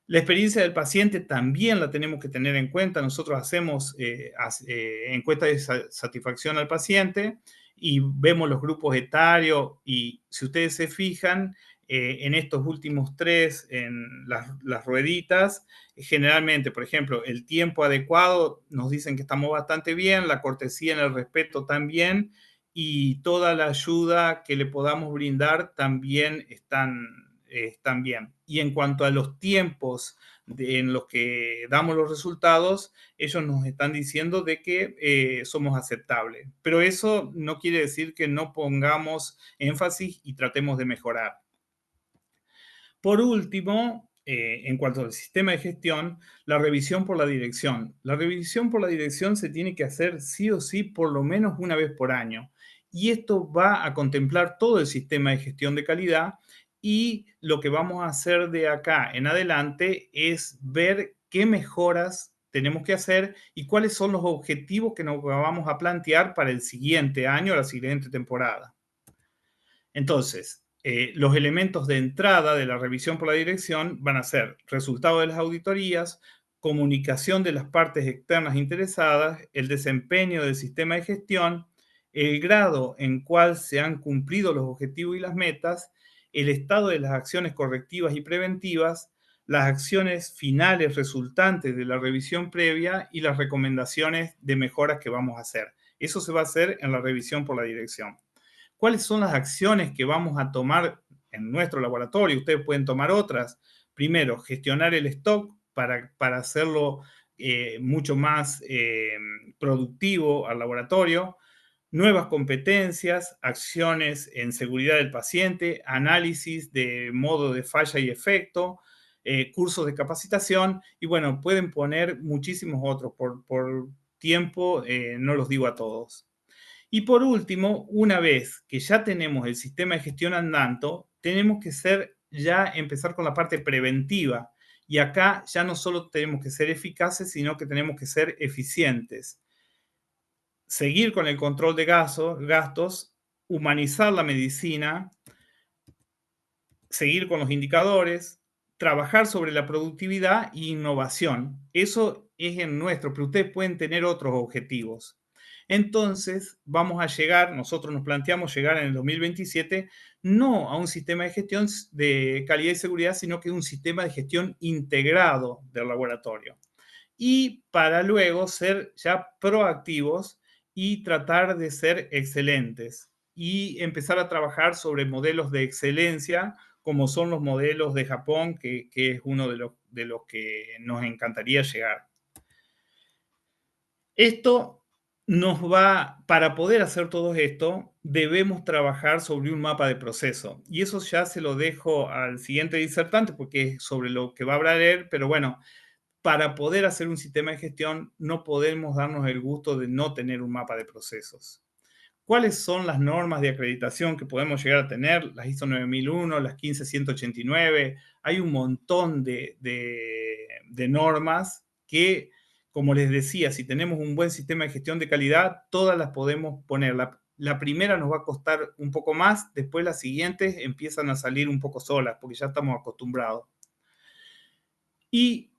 La experiencia del paciente también la tenemos que tener en cuenta. Nosotros hacemos encuestas de satisfacción al paciente y vemos los grupos etarios y si ustedes se fijan, en estos últimos 3, en las rueditas, generalmente, por ejemplo, el tiempo adecuado nos dicen que estamos bastante bien, la cortesía en el respeto también, y toda la ayuda que le podamos brindar también están bien. Y en cuanto a los tiempos en los que damos los resultados, ellos nos están diciendo de que somos aceptables. Pero eso no quiere decir que no pongamos énfasis y tratemos de mejorar. Por último, en cuanto al sistema de gestión, la revisión por la dirección. La revisión por la dirección se tiene que hacer sí o sí por lo menos una vez por año. Y esto va a contemplar todo el sistema de gestión de calidad y lo que vamos a hacer de acá en adelante es ver qué mejoras tenemos que hacer y cuáles son los objetivos que nos vamos a plantear para el siguiente año, la siguiente temporada. Entonces, los elementos de entrada de la revisión por la dirección van a ser resultado de las auditorías, comunicación de las partes externas interesadas, el desempeño del sistema de gestión, el grado en cual se han cumplido los objetivos y las metas, el estado de las acciones correctivas y preventivas, las acciones finales resultantes de la revisión previa y las recomendaciones de mejoras que vamos a hacer. Eso se va a hacer en la revisión por la dirección. ¿Cuáles son las acciones que vamos a tomar en nuestro laboratorio? Ustedes pueden tomar otras. Primero, gestionar el stock para hacerlo mucho más productivo al laboratorio. Nuevas competencias, acciones en seguridad del paciente, análisis de modo de falla y efecto, cursos de capacitación y bueno, pueden poner muchísimos otros. Por tiempo no los digo a todos. Y por último, una vez que ya tenemos el sistema de gestión andando, tenemos que empezar con la parte preventiva. Y acá ya no solo tenemos que ser eficaces, sino que tenemos que ser eficientes. Seguir con el control de gastos, humanizar la medicina, seguir con los indicadores, trabajar sobre la productividad e innovación. Eso es en nuestro, pero ustedes pueden tener otros objetivos. Entonces, nosotros nos planteamos llegar en el 2027 no a un sistema de gestión de calidad y seguridad, sino que un sistema de gestión integrado del laboratorio. Y para luego ser ya proactivos y tratar de ser excelentes y empezar a trabajar sobre modelos de excelencia como son los modelos de Japón, que es uno de los que nos encantaría llegar. Para poder hacer todo esto, debemos trabajar sobre un mapa de proceso. Y eso ya se lo dejo al siguiente disertante, porque es sobre lo que va a hablar él, pero bueno, para poder hacer un sistema de gestión, no podemos darnos el gusto de no tener un mapa de procesos. ¿Cuáles son las normas de acreditación que podemos llegar a tener? Las ISO 9001, las 15189. Hay un montón de normas que, como les decía, si tenemos un buen sistema de gestión de calidad, todas las podemos poner. La primera nos va a costar un poco más, después las siguientes empiezan a salir un poco solas, porque ya estamos acostumbrados. Y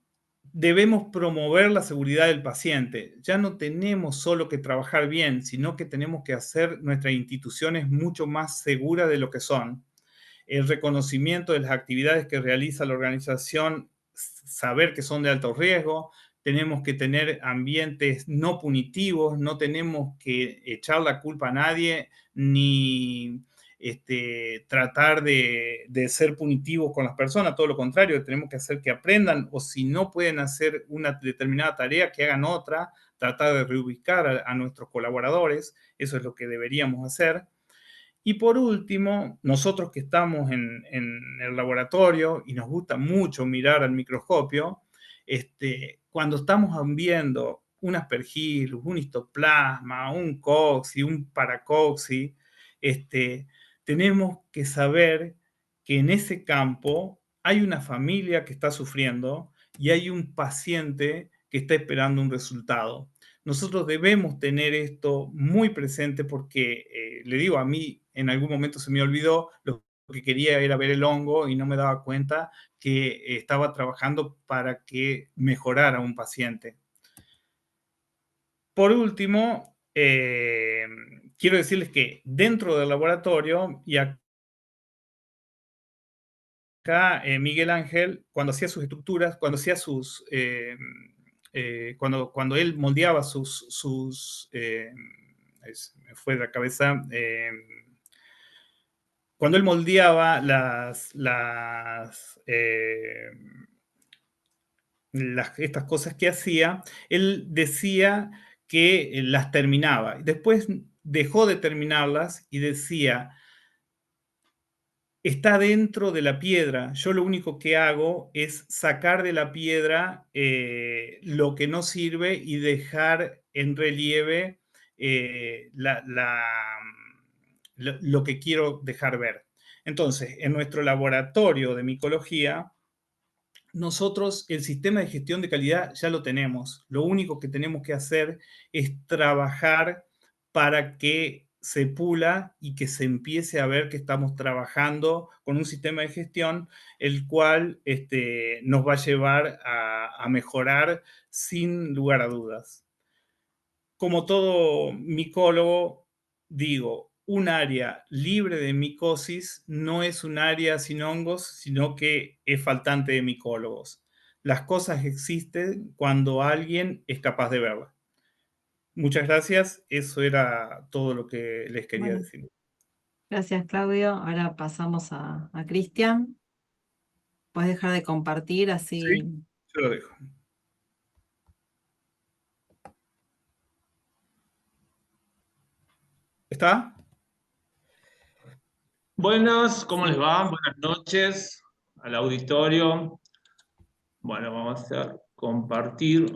debemos promover la seguridad del paciente. Ya no tenemos solo que trabajar bien, sino que tenemos que hacer nuestras instituciones mucho más seguras de lo que son. El reconocimiento de las actividades que realiza la organización, saber que son de alto riesgo. Tenemos que tener ambientes no punitivos, no tenemos que echar la culpa a nadie, ni tratar de ser punitivos con las personas, todo lo contrario, tenemos que hacer que aprendan, o si no pueden hacer una determinada tarea, que hagan otra, tratar de reubicar a nuestros colaboradores, eso es lo que deberíamos hacer. Y por último, nosotros que estamos en el laboratorio y nos gusta mucho mirar al microscopio, cuando estamos viendo un aspergillus, un histoplasma, un cocci, un paracocci, tenemos que saber que en ese campo hay una familia que está sufriendo y hay un paciente que está esperando un resultado. Nosotros debemos tener esto muy presente porque, le digo, a mí en algún momento se me olvidó, lo que quería era ver el hongo y no me daba cuenta que estaba trabajando para que mejorara un paciente. Por último, quiero decirles que dentro del laboratorio, y acá Miguel Ángel, cuando hacía sus estructuras, cuando hacía cuando él moldeaba me fue de la cabeza, cuando él moldeaba estas cosas que hacía, él decía que las terminaba. Después dejó de terminarlas y decía, está dentro de la piedra. Yo lo único que hago es sacar de la piedra lo que no sirve y dejar en relieve lo que quiero dejar ver. Entonces, en nuestro laboratorio de micología, nosotros el sistema de gestión de calidad ya lo tenemos. Lo único que tenemos que hacer es trabajar para que se pula y que se empiece a ver que estamos trabajando con un sistema de gestión el cual nos va a llevar a mejorar sin lugar a dudas. Como todo micólogo, digo, un área libre de micosis no es un área sin hongos, sino que es faltante de micólogos. Las cosas existen cuando alguien es capaz de verlas. Muchas gracias. Eso era todo lo que les quería Bueno, decir. gracias, Claudio. Ahora pasamos a Cristian. Puedes dejar de compartir Sí, así. yo lo dejo. ¿Está? Buenas, ¿cómo les Sí. va? Buenas noches al auditorio. Bueno, vamos a hacer compartir.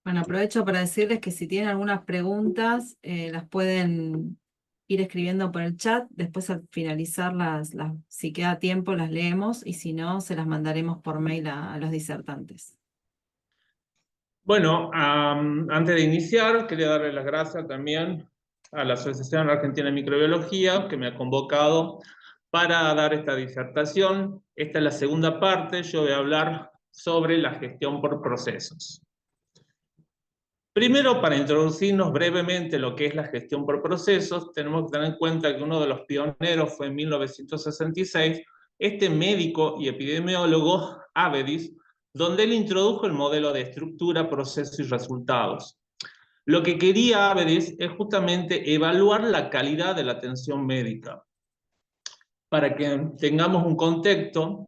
Bueno, aprovecho para decirles que si tienen algunas preguntas, las pueden ir escribiendo por el chat. Después al finalizar, si queda tiempo, las leemos y si no, se las mandaremos por mail a los disertantes. Bueno, antes de iniciar, quería darle las gracias también a la Asociación Argentina de Microbiología, que me ha convocado para dar esta disertación. Esta es la segunda parte. Yo voy a hablar sobre la gestión por procesos. Primero, para introducirnos brevemente lo que es la gestión por procesos, tenemos que tener en cuenta que uno de los pioneros fue en 1966, este médico y epidemiólogo Avedis, donde él introdujo el modelo de estructura, proceso y resultados. Lo que quería Avedis es justamente evaluar la calidad de la atención médica. Para que tengamos un contexto,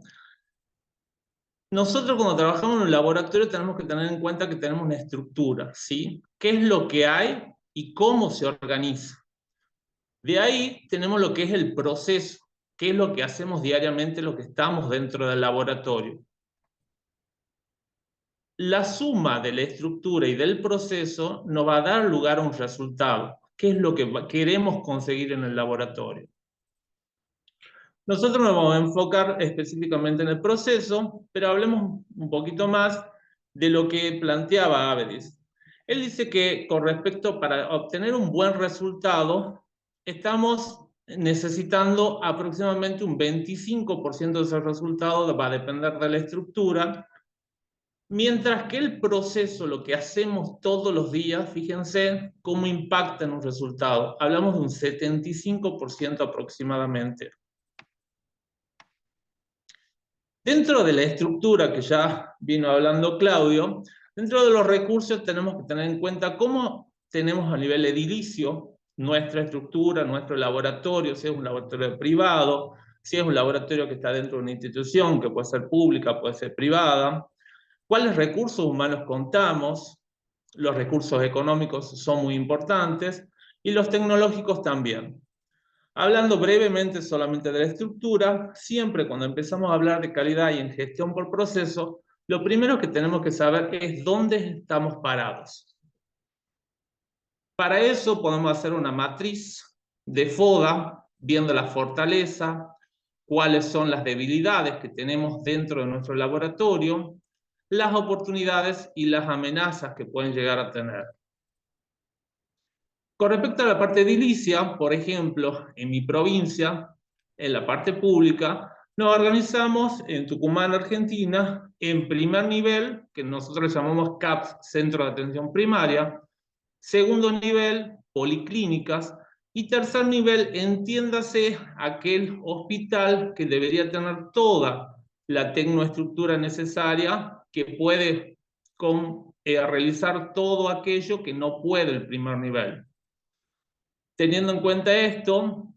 nosotros cuando trabajamos en un laboratorio tenemos que tener en cuenta que tenemos una estructura, ¿sí? ¿Qué es lo que hay y cómo se organiza? De ahí tenemos lo que es el proceso, qué es lo que hacemos diariamente los que estamos dentro del laboratorio. La suma de la estructura y del proceso nos va a dar lugar a un resultado. ¿Qué es lo que queremos conseguir en el laboratorio? Nosotros nos vamos a enfocar específicamente en el proceso, pero hablemos un poquito más de lo que planteaba Avedis. Él dice que con respecto para obtener un buen resultado, estamos necesitando aproximadamente un 25% de ese resultado, va a depender de la estructura, mientras que el proceso, lo que hacemos todos los días, fíjense cómo impacta en un resultado. Hablamos de un 75% aproximadamente. Dentro de la estructura que ya vino hablando Claudio, dentro de los recursos tenemos que tener en cuenta cómo tenemos a nivel edilicio nuestra estructura, nuestro laboratorio, si es un laboratorio privado, si es un laboratorio que está dentro de una institución, que puede ser pública, puede ser privada, cuáles recursos humanos contamos, los recursos económicos son muy importantes, y los tecnológicos también. Hablando brevemente solamente de la estructura, siempre cuando empezamos a hablar de calidad y en gestión por proceso, lo primero que tenemos que saber es dónde estamos parados. Para eso podemos hacer una matriz de FODA, viendo la fortaleza, cuáles son las debilidades que tenemos dentro de nuestro laboratorio, las oportunidades y las amenazas que pueden llegar a tener. Con respecto a la parte edilicia, por ejemplo, en mi provincia, en la parte pública, nos organizamos en Tucumán, Argentina, en primer nivel, que nosotros llamamos CAPS, Centro de Atención Primaria, segundo nivel, policlínicas, y tercer nivel, entiéndase aquel hospital que debería tener toda la tecnoestructura necesaria que puede realizar todo aquello que no puede el primer nivel. Teniendo en cuenta esto,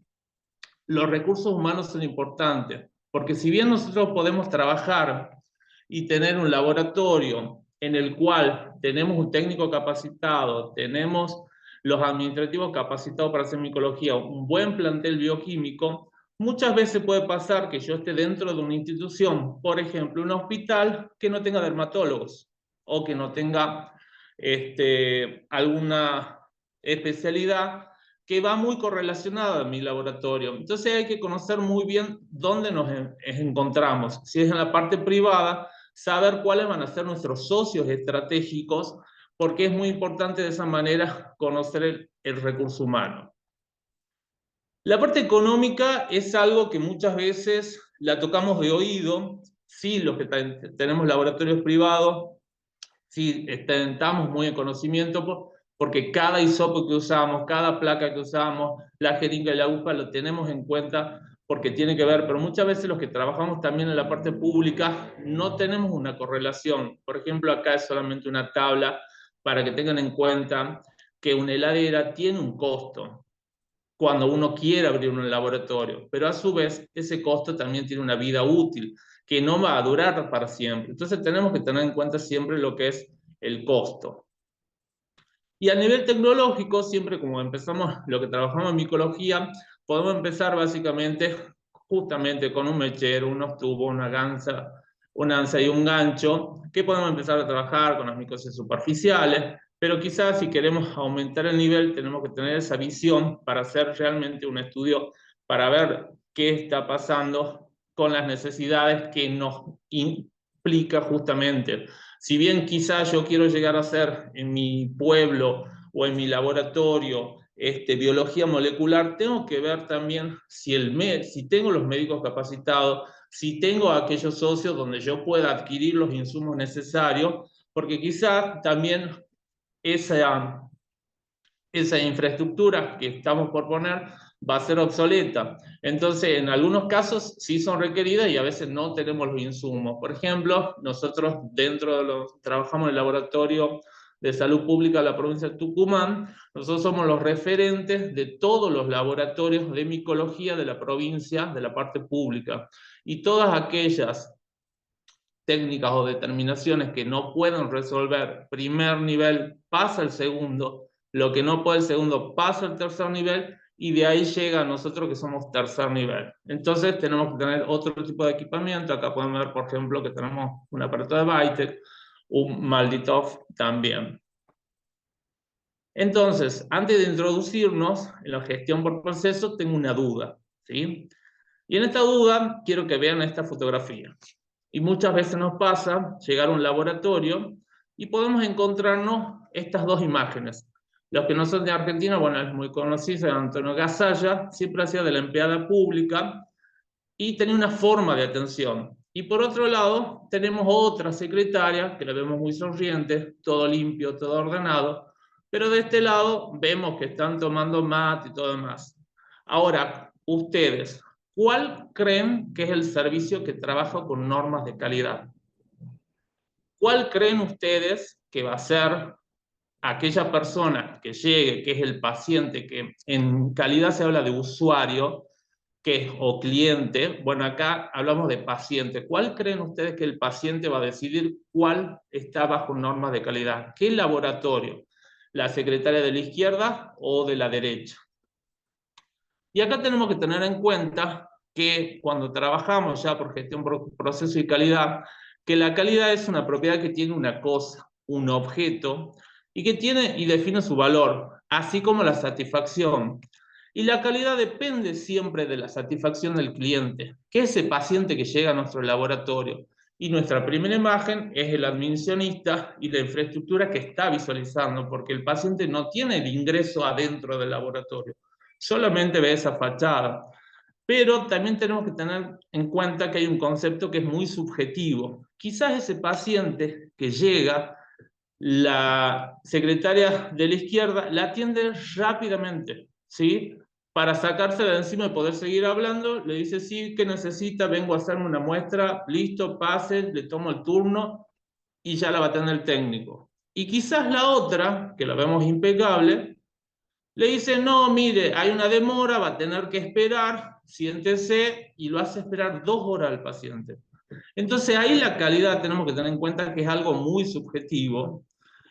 los recursos humanos son importantes, porque si bien nosotros podemos trabajar y tener un laboratorio en el cual tenemos un técnico capacitado, tenemos los administrativos capacitados para hacer micología, un buen plantel bioquímico, muchas veces puede pasar que yo esté dentro de una institución, por ejemplo, un hospital que no tenga dermatólogos o que no tenga alguna especialidad que va muy correlacionada a mi laboratorio. Entonces hay que conocer muy bien dónde nos encontramos. Si es en la parte privada, saber cuáles van a ser nuestros socios estratégicos, porque es muy importante de esa manera conocer el recurso humano. La parte económica es algo que muchas veces la tocamos de oído. Sí, los que tenemos laboratorios privados, sí, estamos muy en conocimiento, porque cada hisopo que usamos, cada placa que usamos, la jeringa y la aguja lo tenemos en cuenta porque tiene que ver, pero muchas veces los que trabajamos también en la parte pública no tenemos una correlación. Por ejemplo, acá es solamente una tabla para que tengan en cuenta que una heladera tiene un costo cuando uno quiere abrir un laboratorio, pero a su vez ese costo también tiene una vida útil que no va a durar para siempre. Entonces tenemos que tener en cuenta siempre lo que es el costo. Y a nivel tecnológico, siempre como empezamos lo que trabajamos en micología, podemos empezar básicamente justamente con un mechero, unos tubos, una gansa, una ansia y un gancho, que podemos empezar a trabajar con las micosis superficiales, pero quizás si queremos aumentar el nivel tenemos que tener esa visión para hacer realmente un estudio para ver qué está pasando con las necesidades que nos implica justamente. Si bien quizás yo quiero llegar a hacer en mi pueblo o en mi laboratorio biología molecular, tengo que ver también si tengo los médicos capacitados, si tengo aquellos socios donde yo pueda adquirir los insumos necesarios, porque quizás también esa infraestructura que estamos por poner va a ser obsoleta. Entonces, en algunos casos sí son requeridas y a veces no tenemos los insumos. Por ejemplo, nosotros trabajamos en el laboratorio de salud pública de la provincia de Tucumán. Nosotros somos los referentes de todos los laboratorios de micología de la provincia, de la parte pública. Y todas aquellas técnicas o determinaciones que no pueden resolver primer nivel, pasa al segundo. Lo que no puede el segundo, pasa al tercer nivel. Y de ahí llega a nosotros que somos tercer nivel. Entonces tenemos que tener otro tipo de equipamiento. Acá pueden ver, por ejemplo, que tenemos un aparato de Vitek, un Malditov también. Entonces, antes de introducirnos en la gestión por proceso, tengo una duda, ¿sí? Y en esta duda quiero que vean esta fotografía. Y muchas veces nos pasa llegar a un laboratorio y podemos encontrarnos estas dos imágenes. Los que no son de Argentina, bueno, es muy conocido, Antonio Gasalla, siempre hacía de la empleada pública y tenía una forma de atención. Y por otro lado, tenemos otra secretaria, que la vemos muy sonriente, todo limpio, todo ordenado, pero de este lado vemos que están tomando mate y todo demás. Ahora, ustedes, ¿cuál creen que es el servicio que trabaja con normas de calidad? ¿Cuál creen ustedes que va a ser aquella persona que llegue, que es el paciente, que en calidad se habla de usuario, o cliente? Bueno, acá hablamos de paciente. ¿Cuál creen ustedes que el paciente va a decidir cuál está bajo normas de calidad? ¿Qué laboratorio? ¿La secretaria de la izquierda o de la derecha? Y acá tenemos que tener en cuenta que cuando trabajamos ya por gestión, proceso y calidad, que la calidad es una propiedad que tiene una cosa, un objeto, y que tiene y define su valor, así como la satisfacción. Y la calidad depende siempre de la satisfacción del cliente, que es ese paciente que llega a nuestro laboratorio. Y nuestra primera imagen es el admisionista y la infraestructura que está visualizando, porque el paciente no tiene el ingreso adentro del laboratorio, solamente ve esa fachada. Pero también tenemos que tener en cuenta que hay un concepto que es muy subjetivo. Quizás ese paciente que llega, la secretaria de la izquierda la atiende rápidamente, ¿sí? Para sacarse de encima y poder seguir hablando, le dice, sí, ¿qué necesita? Vengo a hacerme una muestra, listo, pase, le tomo el turno y ya la va a tener el técnico. Y quizás la otra, que la vemos impecable, le dice, no, mire, hay una demora, va a tener que esperar, siéntese, y lo hace esperar 2 horas al paciente. Entonces ahí la calidad tenemos que tener en cuenta que es algo muy subjetivo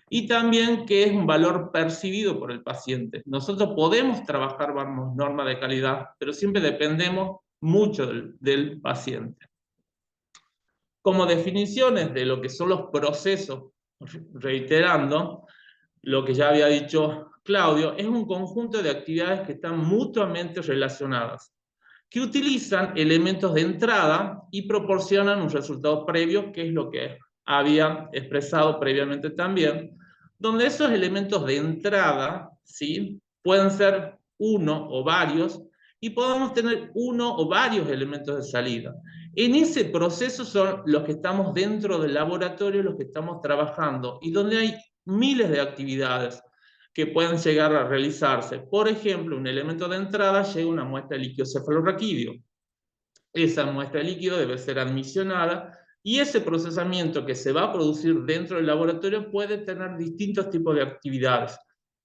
y también que es un valor percibido por el paciente. Nosotros podemos trabajar bajo normas de calidad, pero siempre dependemos mucho del paciente. Como definiciones de lo que son los procesos, reiterando lo que ya había dicho Claudio, es un conjunto de actividades que están mutuamente relacionadas, que utilizan elementos de entrada y proporcionan un resultado previo, que es lo que había expresado previamente también, donde esos elementos de entrada, ¿sí?, pueden ser uno o varios, y podemos tener uno o varios elementos de salida. En ese proceso son los que estamos dentro del laboratorio, los que estamos trabajando, y donde hay miles de actividades que pueden llegar a realizarse. Por ejemplo, un elemento de entrada llega una muestra de líquido cefalorraquídeo. Esa muestra de líquido debe ser admisionada y ese procesamiento que se va a producir dentro del laboratorio puede tener distintos tipos de actividades.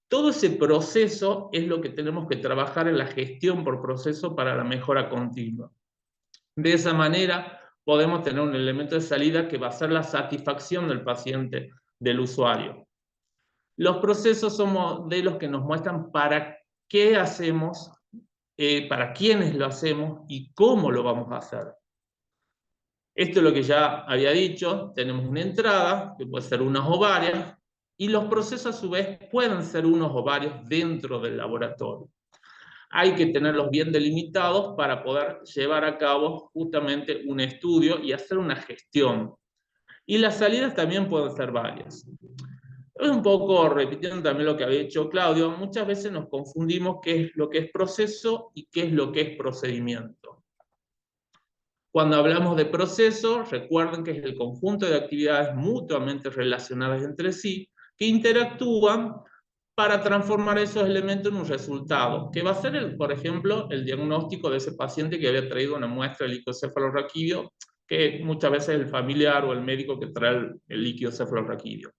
Todo ese proceso es lo que tenemos que trabajar en la gestión por proceso para la mejora continua. De esa manera podemos tener un elemento de salida que va a ser la satisfacción del paciente, del usuario. Los procesos son modelos que nos muestran para qué hacemos, para quiénes lo hacemos y cómo lo vamos a hacer. Esto es lo que ya había dicho, tenemos una entrada, que puede ser unas o varias, y los procesos a su vez pueden ser unos o varios dentro del laboratorio. Hay que tenerlos bien delimitados para poder llevar a cabo justamente un estudio y hacer una gestión. Y las salidas también pueden ser varias. Es un poco repitiendo también lo que había dicho Claudio, muchas veces nos confundimos qué es lo que es proceso y qué es lo que es procedimiento. Cuando hablamos de proceso, recuerden que es el conjunto de actividades mutuamente relacionadas entre sí que interactúan para transformar esos elementos en un resultado, que va a ser, por ejemplo, el diagnóstico de ese paciente que había traído una muestra de líquido cefalorraquídeo, que muchas veces es el familiar o el médico que trae el líquido cefalorraquídeo.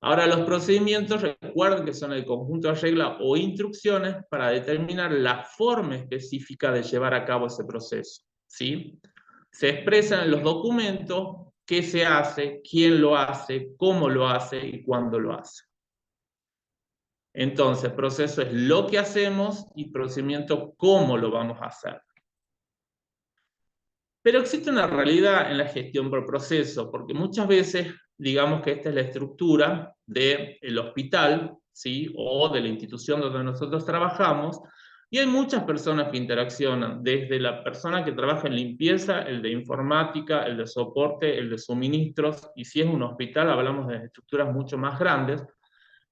Ahora, los procedimientos, recuerden que son el conjunto de reglas o instrucciones para determinar la forma específica de llevar a cabo ese proceso, ¿sí? Se expresan en los documentos qué se hace, quién lo hace, cómo lo hace y cuándo lo hace. Entonces, proceso es lo que hacemos y procedimiento cómo lo vamos a hacer. Pero existe una realidad en la gestión por proceso, porque muchas veces, digamos que esta es la estructura del hospital, ¿sí? O de la institución donde nosotros trabajamos, y hay muchas personas que interaccionan, desde la persona que trabaja en limpieza, el de informática, el de soporte, el de suministros, y si es un hospital hablamos de estructuras mucho más grandes.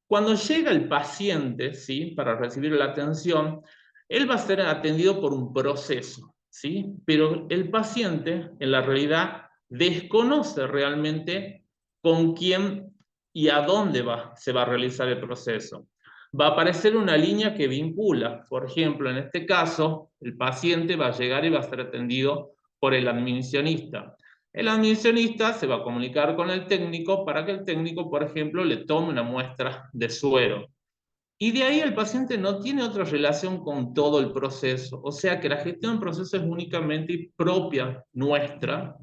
Cuando llega el paciente, ¿sí? Para recibir la atención, él va a ser atendido por un proceso, ¿sí? Pero el paciente, en la realidad, desconoce realmente con quién y a dónde se va a realizar el proceso. Va a aparecer una línea que vincula. Por ejemplo, en este caso, el paciente va a llegar y va a ser atendido por el admisionista. El admisionista se va a comunicar con el técnico para que el técnico, por ejemplo, le tome una muestra de suero. Y de ahí el paciente no tiene otra relación con todo el proceso. O sea que la gestión del proceso es únicamente propia nuestra,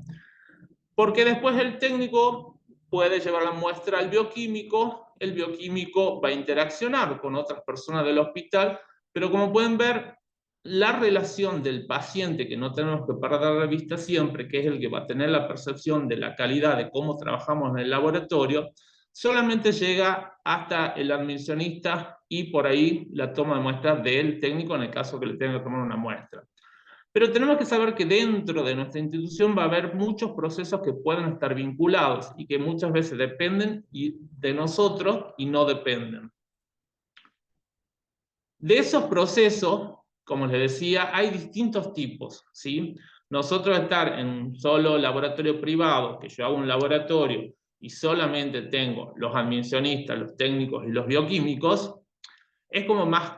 porque después el técnico puede llevar la muestra al bioquímico, el bioquímico va a interaccionar con otras personas del hospital, pero como pueden ver, la relación del paciente, que no tenemos que perder de vista siempre, que es el que va a tener la percepción de la calidad de cómo trabajamos en el laboratorio, solamente llega hasta el admisionista y por ahí la toma de muestras del técnico en el caso que le tenga que tomar una muestra. Pero tenemos que saber que dentro de nuestra institución va a haber muchos procesos que pueden estar vinculados y que muchas veces dependen de nosotros y no dependen. De esos procesos, como les decía, hay distintos tipos, ¿sí? Nosotros estar en un solo laboratorio privado, que yo hago un laboratorio y solamente tengo los admisionistas, los técnicos y los bioquímicos, es como más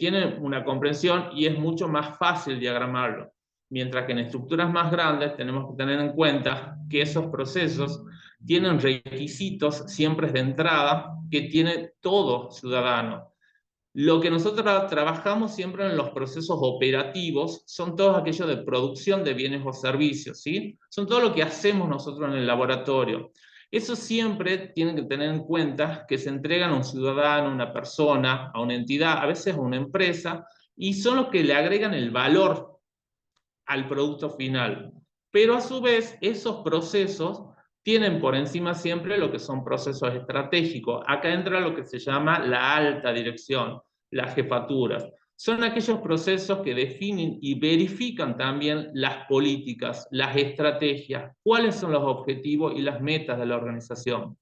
tiene una comprensión y es mucho más fácil diagramarlo. Mientras que en estructuras más grandes tenemos que tener en cuenta que esos procesos tienen requisitos siempre de entrada que tiene todo ciudadano. Lo que nosotros trabajamos siempre en los procesos operativos son todos aquellos de producción de bienes o servicios, ¿sí? Son todo lo que hacemos nosotros en el laboratorio. Eso siempre tienen que tener en cuenta que se entregan a un ciudadano, a una persona, a una entidad, a veces a una empresa, y son los que le agregan el valor al producto final. Pero a su vez, esos procesos tienen por encima siempre lo que son procesos estratégicos. Acá entra lo que se llama la alta dirección, las jefaturas. Son aquellos procesos que definen y verifican también las políticas, las estrategias, cuáles son los objetivos y las metas de la organización.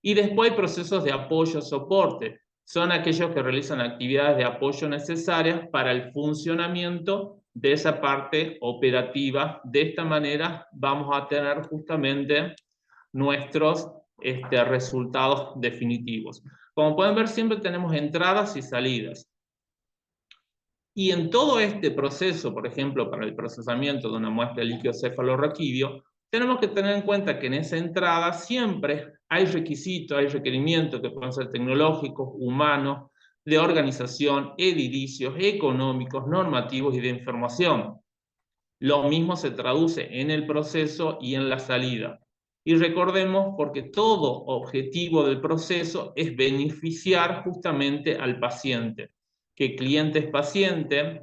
Y después hay procesos de apoyo, soporte. Son aquellos que realizan actividades de apoyo necesarias para el funcionamiento de esa parte operativa. De esta manera vamos a tener justamente nuestros resultados definitivos. Como pueden ver, siempre tenemos entradas y salidas. Y en todo este proceso, por ejemplo, para el procesamiento de una muestra de líquido cefalorraquídeo, tenemos que tener en cuenta que en esa entrada siempre hay requisitos, hay requerimientos que pueden ser tecnológicos, humanos, de organización, edilicios, económicos, normativos y de información. Lo mismo se traduce en el proceso y en la salida. Y recordemos, porque todo objetivo del proceso es beneficiar justamente al paciente. Que cliente es paciente,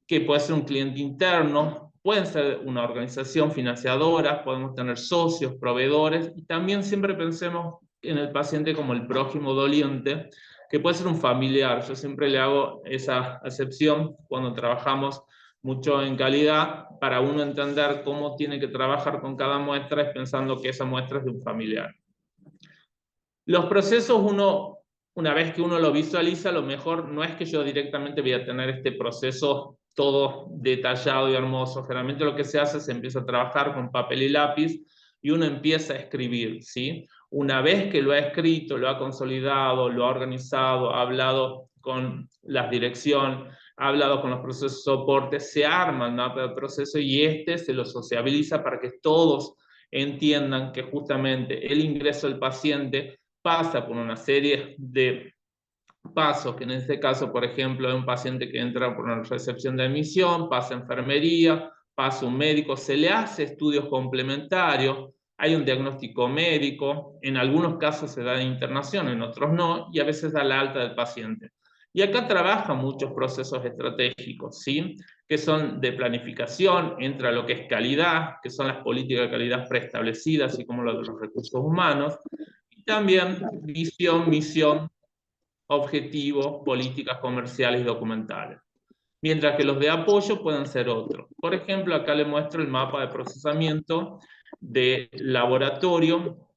que puede ser un cliente interno, pueden ser una organización financiadora, podemos tener socios, proveedores, y también siempre pensemos en el paciente como el prójimo doliente, que puede ser un familiar. Yo siempre le hago esa acepción cuando trabajamos mucho en calidad, para uno entender cómo tiene que trabajar con cada muestra, es pensando que esa muestra es de un familiar. Los procesos, una vez que uno lo visualiza, lo mejor no es que yo directamente voy a tener este proceso todo detallado y hermoso. Generalmente lo que se hace es se empieza a trabajar con papel y lápiz y uno empieza a escribir, ¿sí? Una vez que lo ha escrito, lo ha consolidado, lo ha organizado, ha hablado con la dirección, ha hablado con los procesos de soporte, se arma el mapa del proceso y se lo sociabiliza para que todos entiendan que justamente el ingreso del paciente pasa por una serie de pasos, que en este caso, por ejemplo, es un paciente que entra por una recepción de admisión, pasa enfermería, pasa un médico, se le hace estudios complementarios, hay un diagnóstico médico, en algunos casos se da internación, en otros no, y a veces da la alta del paciente. Y acá trabajan muchos procesos estratégicos, ¿sí? Que son de planificación, entra lo que es calidad, que son las políticas de calidad preestablecidas, así como lo de los recursos humanos, y también visión, misión, objetivos, políticas comerciales y documentales. Mientras que los de apoyo pueden ser otros. Por ejemplo, acá le muestro el mapa de procesamiento de laboratorio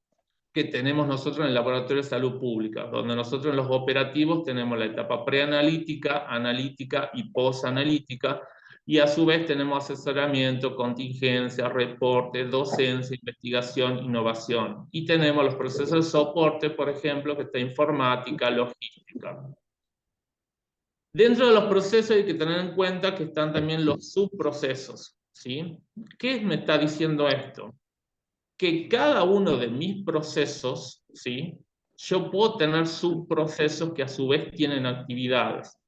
que tenemos nosotros en el Laboratorio de Salud Pública, donde nosotros en los operativos tenemos la etapa preanalítica, analítica y posanalítica, y a su vez tenemos asesoramiento, contingencia, reporte, docencia, investigación, innovación. Y tenemos los procesos de soporte, por ejemplo, que está informática, logística. Dentro de los procesos hay que tener en cuenta que están también los subprocesos, ¿sí? ¿Qué me está diciendo esto? Que cada uno de mis procesos, ¿sí? Yo puedo tener subprocesos que a su vez tienen actividades.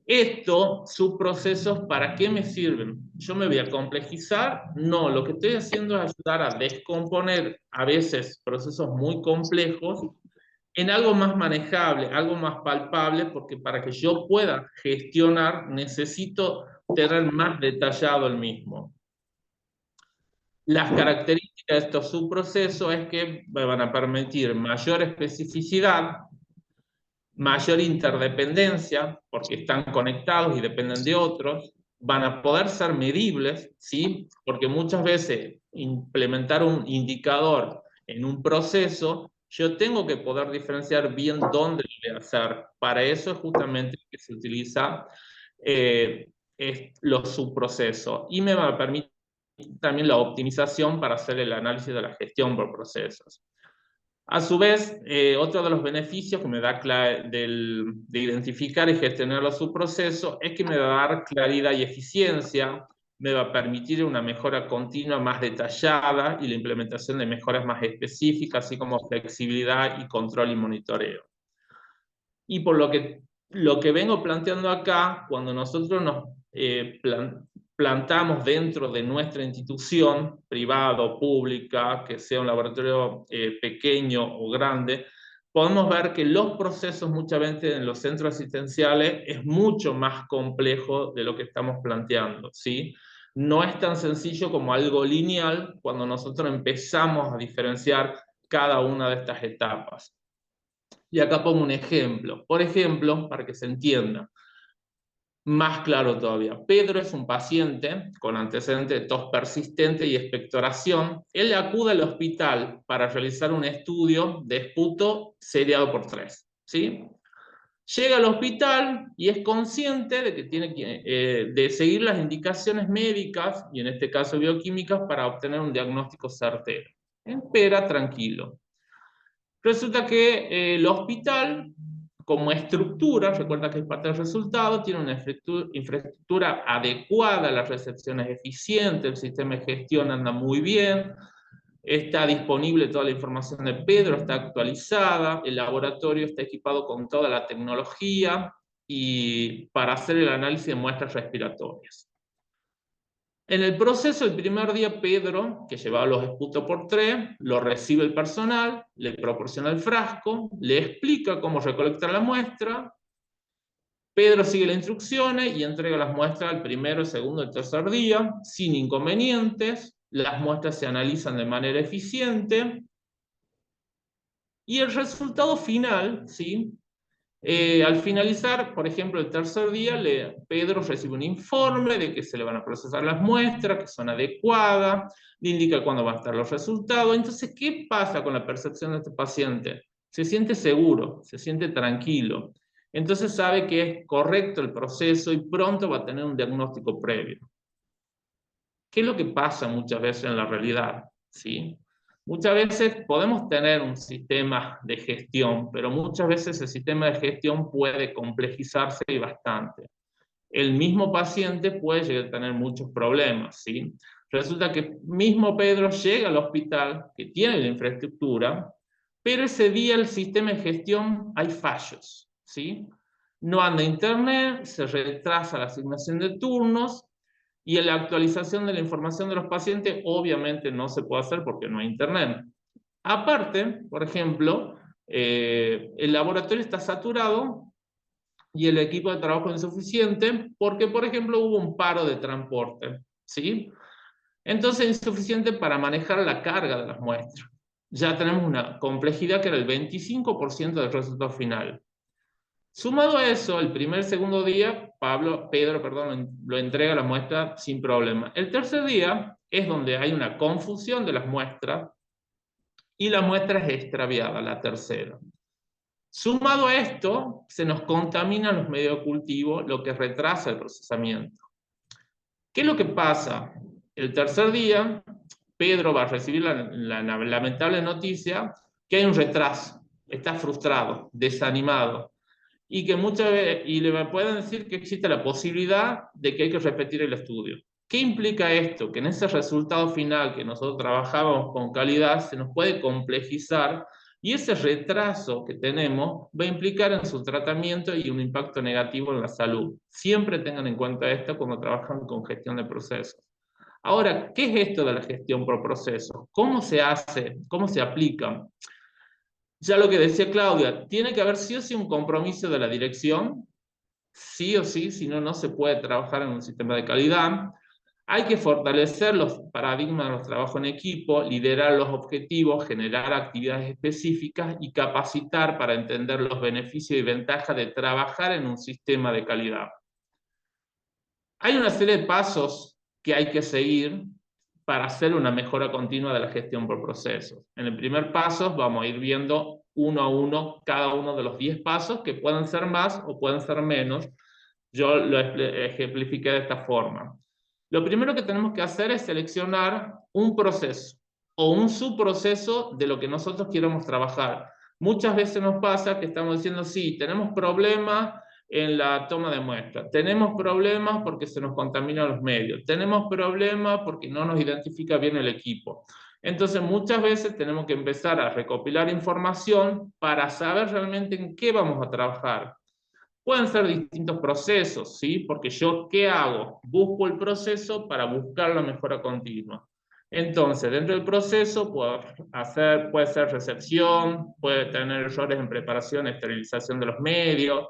Estos subprocesos, ¿para qué me sirven? ¿Yo me voy a complejizar? No, lo que estoy haciendo es ayudar a descomponer a veces procesos muy complejos en algo más manejable, algo más palpable, porque para que yo pueda gestionar necesito tener más detallado el mismo. Las características de estos subprocesos es que me van a permitir mayor especificidad, mayor interdependencia, porque están conectados y dependen de otros, van a poder ser medibles, ¿sí? Porque muchas veces implementar un indicador en un proceso, yo tengo que poder diferenciar bien dónde lo voy a hacer. Para eso es justamente que se utiliza los subprocesos y me va a permitir también la optimización para hacer el análisis de la gestión por procesos. A su vez, otro de los beneficios que me da de identificar y gestionar los subprocesos es que me va a dar claridad y eficiencia, me va a permitir una mejora continua más detallada y la implementación de mejoras más específicas, así como flexibilidad y control y monitoreo. Y por lo que vengo planteando acá, cuando nosotros nos plantamos dentro de nuestra institución, privada o pública, que sea un laboratorio pequeño o grande, podemos ver que los procesos muchas veces en los centros asistenciales es mucho más complejo de lo que estamos planteando, ¿sí? No es tan sencillo como algo lineal cuando nosotros empezamos a diferenciar cada una de estas etapas. Y acá pongo un ejemplo. Por ejemplo, para que se entienda más claro todavía. Pedro es un paciente con antecedentes de tos persistente y expectoración. Él acude al hospital para realizar un estudio de esputo seriado por 3. ¿Sí? Llega al hospital y es consciente de que tiene que de seguir las indicaciones médicas, y en este caso bioquímicas, para obtener un diagnóstico certero. Espera tranquilo. Resulta que el hospital, como estructura, recuerda que es parte del resultado, tiene una infraestructura adecuada, la recepción es eficiente, el sistema de gestión anda muy bien, está disponible toda la información de Pedro, está actualizada, el laboratorio está equipado con toda la tecnología y para hacer el análisis de muestras respiratorias. En el proceso, el primer día, Pedro, que llevaba los esputos por 3, lo recibe el personal, le proporciona el frasco, le explica cómo recolectar la muestra, Pedro sigue las instrucciones y entrega las muestras al primero, el segundo y el tercer día, sin inconvenientes. Las muestras se analizan de manera eficiente. Y el resultado final, ¿sí? Al finalizar, por ejemplo, el tercer día, Pedro recibe un informe de que se le van a procesar las muestras, que son adecuadas, le indica cuándo van a estar los resultados. Entonces, ¿qué pasa con la percepción de este paciente? Se siente seguro, se siente tranquilo. Entonces sabe que es correcto el proceso y pronto va a tener un diagnóstico previo. ¿Qué es lo que pasa muchas veces en la realidad? ¿Sí? Muchas veces podemos tener un sistema de gestión, pero muchas veces el sistema de gestión puede complejizarse y bastante. El mismo paciente puede llegar a tener muchos problemas, ¿sí? Resulta que mismo Pedro llega al hospital, que tiene la infraestructura, pero ese día el sistema de gestión hay fallos, ¿sí? No anda internet, se retrasa la asignación de turnos, y en la actualización de la información de los pacientes obviamente no se puede hacer porque no hay internet. Aparte, por ejemplo, el laboratorio está saturado y el equipo de trabajo es insuficiente porque, por ejemplo, hubo un paro de transporte, ¿sí? Entonces es insuficiente para manejar la carga de las muestras. Ya tenemos una complejidad que era el 25% del resultado final. Sumado a eso, el segundo día, Pedro, lo entrega la muestra sin problema. El tercer día es donde hay una confusión de las muestras y la muestra es extraviada, la tercera. Sumado a esto, se nos contaminan los medios de cultivo, lo que retrasa el procesamiento. ¿Qué es lo que pasa? El tercer día, Pedro va a recibir la lamentable noticia que hay un retraso, está frustrado, desanimado, y que muchas veces, y le pueden decir que existe la posibilidad de que hay que repetir el estudio. ¿Qué implica esto? Que en ese resultado final que nosotros trabajamos con calidad se nos puede complejizar y ese retraso que tenemos va a implicar en su tratamiento y un impacto negativo en la salud. Siempre tengan en cuenta esto cuando trabajan con gestión de procesos. Ahora, ¿qué es esto de la gestión por proceso? ¿Cómo se hace? ¿Cómo se aplica? Ya lo que decía Claudia, tiene que haber sí o sí un compromiso de la dirección, sí o sí, si no, no se puede trabajar en un sistema de calidad. Hay que fortalecer los paradigmas de los trabajos en equipo, liderar los objetivos, generar actividades específicas y capacitar para entender los beneficios y ventajas de trabajar en un sistema de calidad. Hay una serie de pasos que hay que seguir para hacer una mejora continua de la gestión por procesos. En el primer paso vamos a ir viendo uno a uno cada uno de los 10 pasos, que pueden ser más o pueden ser menos. Yo lo ejemplifiqué de esta forma. Lo primero que tenemos que hacer es seleccionar un proceso o un subproceso de lo que nosotros queremos trabajar. Muchas veces nos pasa que estamos diciendo, sí, tenemos problemas en la toma de muestras, tenemos problemas porque se nos contaminan los medios, tenemos problemas porque no nos identifica bien el equipo. Entonces muchas veces tenemos que empezar a recopilar información para saber realmente en qué vamos a trabajar. Pueden ser distintos procesos, ¿sí? Porque yo, ¿qué hago? Busco el proceso para buscar la mejora continua. Entonces, dentro del proceso puede ser recepción, puede tener errores en preparación, esterilización de los medios,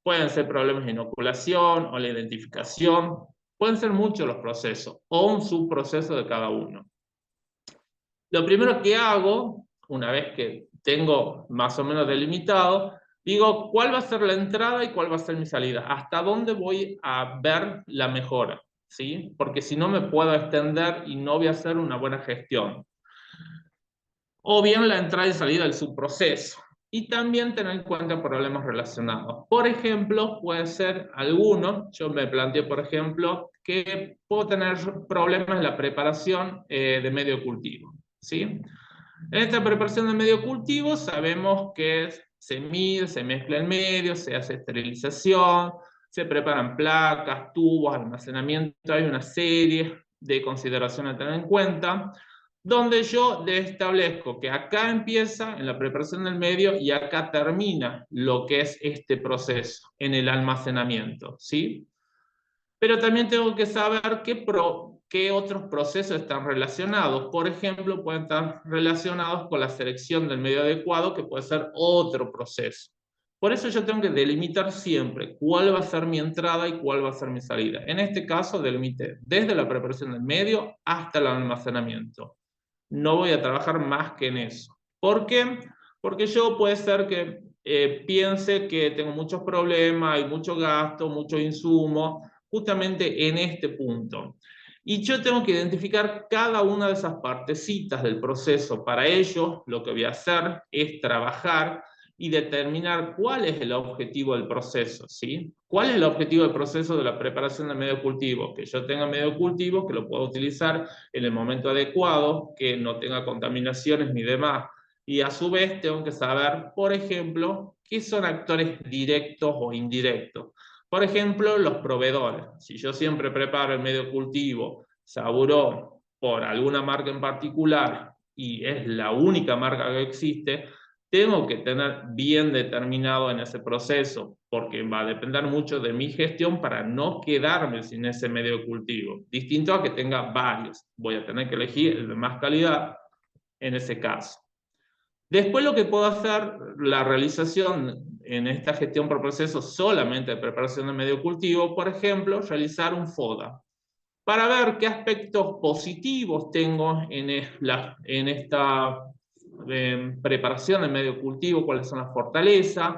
pueden ser problemas de inoculación o la identificación, pueden ser muchos los procesos o un subproceso de cada uno. Lo primero que hago, una vez que tengo más o menos delimitado, digo cuál va a ser la entrada y cuál va a ser mi salida, hasta dónde voy a ver la mejora, ¿sí? Porque si no me puedo extender y no voy a hacer una buena gestión. O bien la entrada y salida del subproceso. Y también tener en cuenta problemas relacionados. Por ejemplo, puede ser alguno, yo me planteo, por ejemplo, que puedo tener problemas en la preparación de medio de cultivo, ¿sí? En esta preparación de medio de cultivo sabemos que se mide, se mezcla el medio, se hace esterilización, se preparan placas, tubos, almacenamiento, hay una serie de consideraciones a tener en cuenta, donde yo establezco que acá empieza en la preparación del medio y acá termina lo que es este proceso en el almacenamiento, ¿sí? Pero también tengo que saber qué otros procesos están relacionados. Por ejemplo, pueden estar relacionados con la selección del medio adecuado, que puede ser otro proceso. Por eso yo tengo que delimitar siempre cuál va a ser mi entrada y cuál va a ser mi salida. En este caso delimité desde la preparación del medio hasta el almacenamiento. No voy a trabajar más que en eso. ¿Por qué? Porque yo puede ser que piense que tengo muchos problemas, hay mucho gasto, mucho insumo, justamente en este punto. Y yo tengo que identificar cada una de esas partecitas del proceso. Para ello, lo que voy a hacer es trabajar y determinar cuál es el objetivo del proceso, ¿sí? ¿Cuál es el objetivo del proceso de la preparación del medio cultivo? Que yo tenga medio cultivo, que lo pueda utilizar en el momento adecuado, que no tenga contaminaciones ni demás. Y a su vez tengo que saber, por ejemplo, qué son actores directos o indirectos. Por ejemplo, los proveedores. Si yo siempre preparo el medio cultivo Saburó por alguna marca en particular y es la única marca que existe, tengo que tener bien determinado en ese proceso, porque va a depender mucho de mi gestión para no quedarme sin ese medio de cultivo. Distinto a que tenga varios. Voy a tener que elegir el de más calidad en ese caso. Después lo que puedo hacer, la realización en esta gestión por proceso solamente de preparación de medio cultivo, por ejemplo, realizar un FODA, para ver qué aspectos positivos tengo en esta preparación de medio cultivo, cuáles son las fortalezas,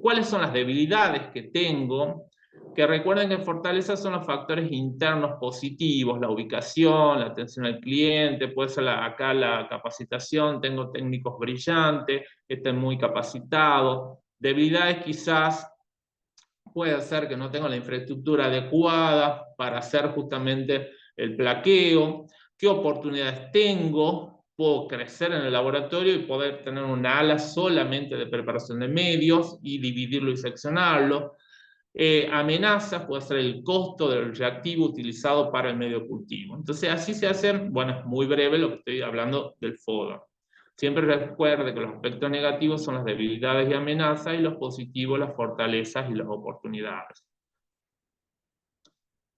cuáles son las debilidades que tengo, que recuerden que fortalezas son los factores internos positivos, la ubicación, la atención al cliente, puede ser acá la capacitación, tengo técnicos brillantes, estén muy capacitados, debilidades quizás puede ser que no tengo la infraestructura adecuada para hacer justamente el plaqueo, qué oportunidades tengo, puedo crecer en el laboratorio y poder tener una ala solamente de preparación de medios y dividirlo y seccionarlo. Amenazas puede ser el costo del reactivo utilizado para el medio cultivo. Entonces así se hace, bueno, es muy breve lo que estoy hablando del FODA. Siempre recuerde que los aspectos negativos son las debilidades y amenazas y los positivos las fortalezas y las oportunidades.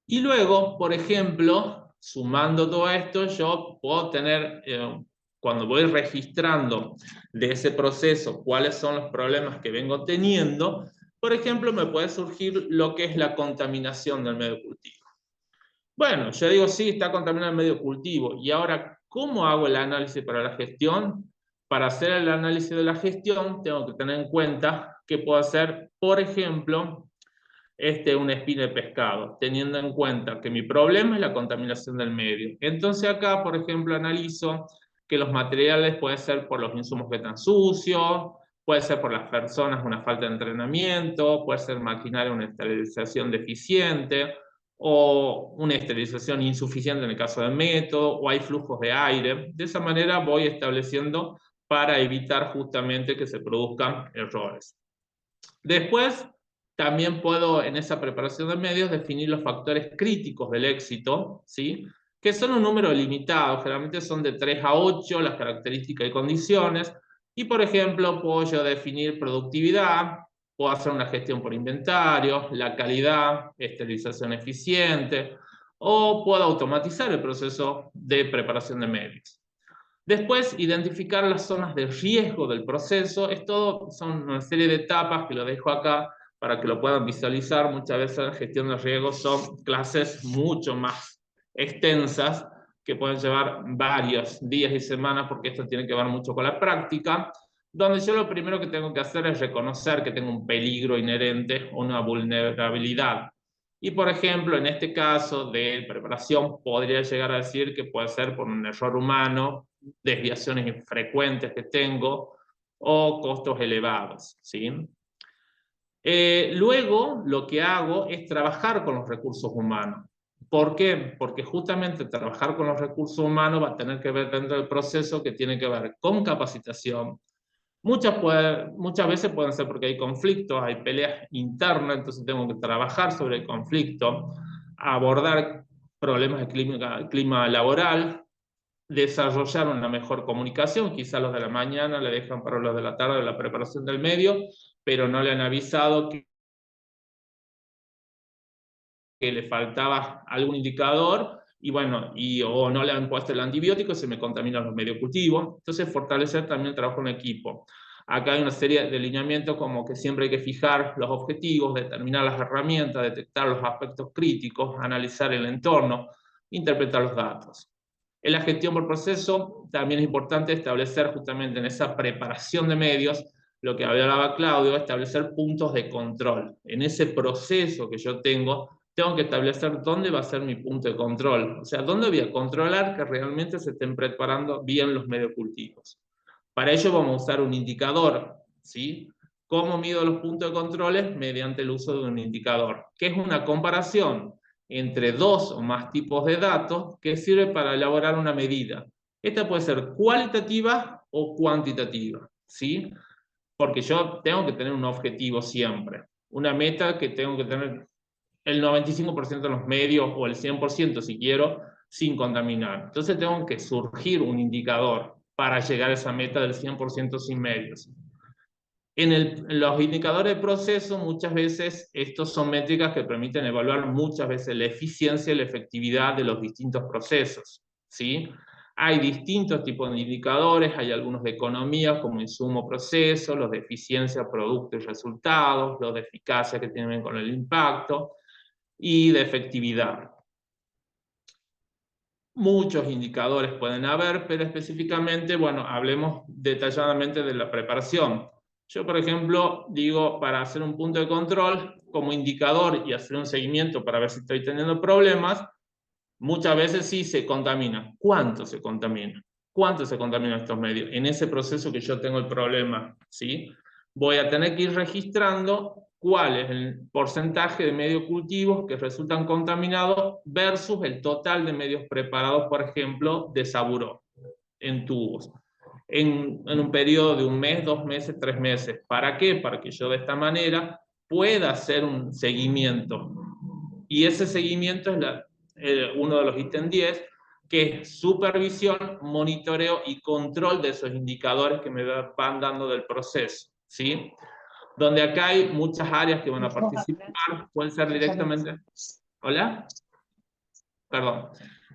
Y luego, por ejemplo, sumando todo esto, yo puedo tener, cuando voy registrando de ese proceso cuáles son los problemas que vengo teniendo, por ejemplo, me puede surgir lo que es la contaminación del medio cultivo. Bueno, yo digo, sí, está contaminado el medio cultivo. Y ahora, ¿cómo hago el análisis para la gestión? Para hacer el análisis de la gestión, tengo que tener en cuenta que puedo hacer, por ejemplo, una espina de pescado, teniendo en cuenta que mi problema es la contaminación del medio. Entonces acá, por ejemplo, analizo que los materiales pueden ser por los insumos que están sucios, puede ser por las personas una falta de entrenamiento, puede ser maquinaria una esterilización deficiente, o una esterilización insuficiente en el caso del método, o hay flujos de aire. De esa manera voy estableciendo para evitar justamente que se produzcan errores. Después, también puedo en esa preparación de medios definir los factores críticos del éxito, ¿sí? Que son un número limitado, generalmente son de 3 a 8 las características y condiciones, y por ejemplo puedo yo definir productividad, puedo hacer una gestión por inventario, la calidad, esterilización eficiente, o puedo automatizar el proceso de preparación de medios. Después, identificar las zonas de riesgo del proceso. Esto son una serie de etapas que lo dejo acá para que lo puedan visualizar. Muchas veces la gestión de riesgos son clases mucho más extensas que pueden llevar varios días y semanas porque esto tiene que ver mucho con la práctica, donde yo lo primero que tengo que hacer es reconocer que tengo un peligro inherente o una vulnerabilidad. Y por ejemplo, en este caso de preparación, podría llegar a decir que puede ser por un error humano, desviaciones infrecuentes que tengo o costos elevados, ¿sí? Luego, lo que hago es trabajar con los recursos humanos. ¿Por qué? Porque justamente trabajar con los recursos humanos va a tener que ver dentro del proceso que tiene que ver con capacitación. Muchas veces pueden ser porque hay conflictos, hay peleas internas, entonces tengo que trabajar sobre el conflicto, abordar problemas de clima laboral, desarrollar una mejor comunicación, quizás los de la mañana le dejan para los de la tarde la preparación del medio, pero no le han avisado que le faltaba algún indicador, y bueno, o no le han puesto el antibiótico, se me contaminan los medios cultivos. Entonces, fortalecer también el trabajo en equipo. Acá hay una serie de lineamientos como que siempre hay que fijar los objetivos, determinar las herramientas, detectar los aspectos críticos, analizar el entorno, interpretar los datos. En la gestión por proceso también es importante establecer justamente en esa preparación de medios, lo que hablaba Claudio, establecer puntos de control. En ese proceso que yo tengo que establecer dónde va a ser mi punto de control. O sea, dónde voy a controlar que realmente se estén preparando bien los medios cultivos. Para ello vamos a usar un indicador, ¿sí? ¿Cómo mido los puntos de controles? Mediante el uso de un indicador, que es una comparación entre dos o más tipos de datos que sirve para elaborar una medida. Esta puede ser cualitativa o cuantitativa, ¿sí? Porque yo tengo que tener un objetivo siempre, una meta que tengo que tener el 95% de los medios o el 100% si quiero, sin contaminar. Entonces tengo que surgir un indicador para llegar a esa meta del 100% sin medios. En los indicadores de proceso, muchas veces estos son métricas que permiten evaluar muchas veces la eficiencia y la efectividad de los distintos procesos, ¿sí? Hay distintos tipos de indicadores, hay algunos de economía como insumo-proceso, los de eficiencia, producto y resultados, los de eficacia que tienen que ver con el impacto, y de efectividad. Muchos indicadores pueden haber, pero específicamente, bueno, hablemos detalladamente de la preparación. Yo, por ejemplo, digo, para hacer un punto de control, como indicador y hacer un seguimiento para ver si estoy teniendo problemas, muchas veces sí se contamina. ¿Cuánto se contamina? ¿Cuánto se contaminan estos medios? En ese proceso que yo tengo el problema, ¿sí? Voy a tener que ir registrando cuál es el porcentaje de medios cultivos que resultan contaminados versus el total de medios preparados, por ejemplo, de Saburó en tubos. En un periodo de 1 mes, 2 meses, 3 meses. ¿Para qué? Para que yo de esta manera pueda hacer un seguimiento. Y ese seguimiento es uno de los ítems 10, que es supervisión, monitoreo y control de esos indicadores que me van dando del proceso, ¿sí? Donde acá hay muchas áreas que van a participar, pueden ser directamente... ¿Hola? Perdón.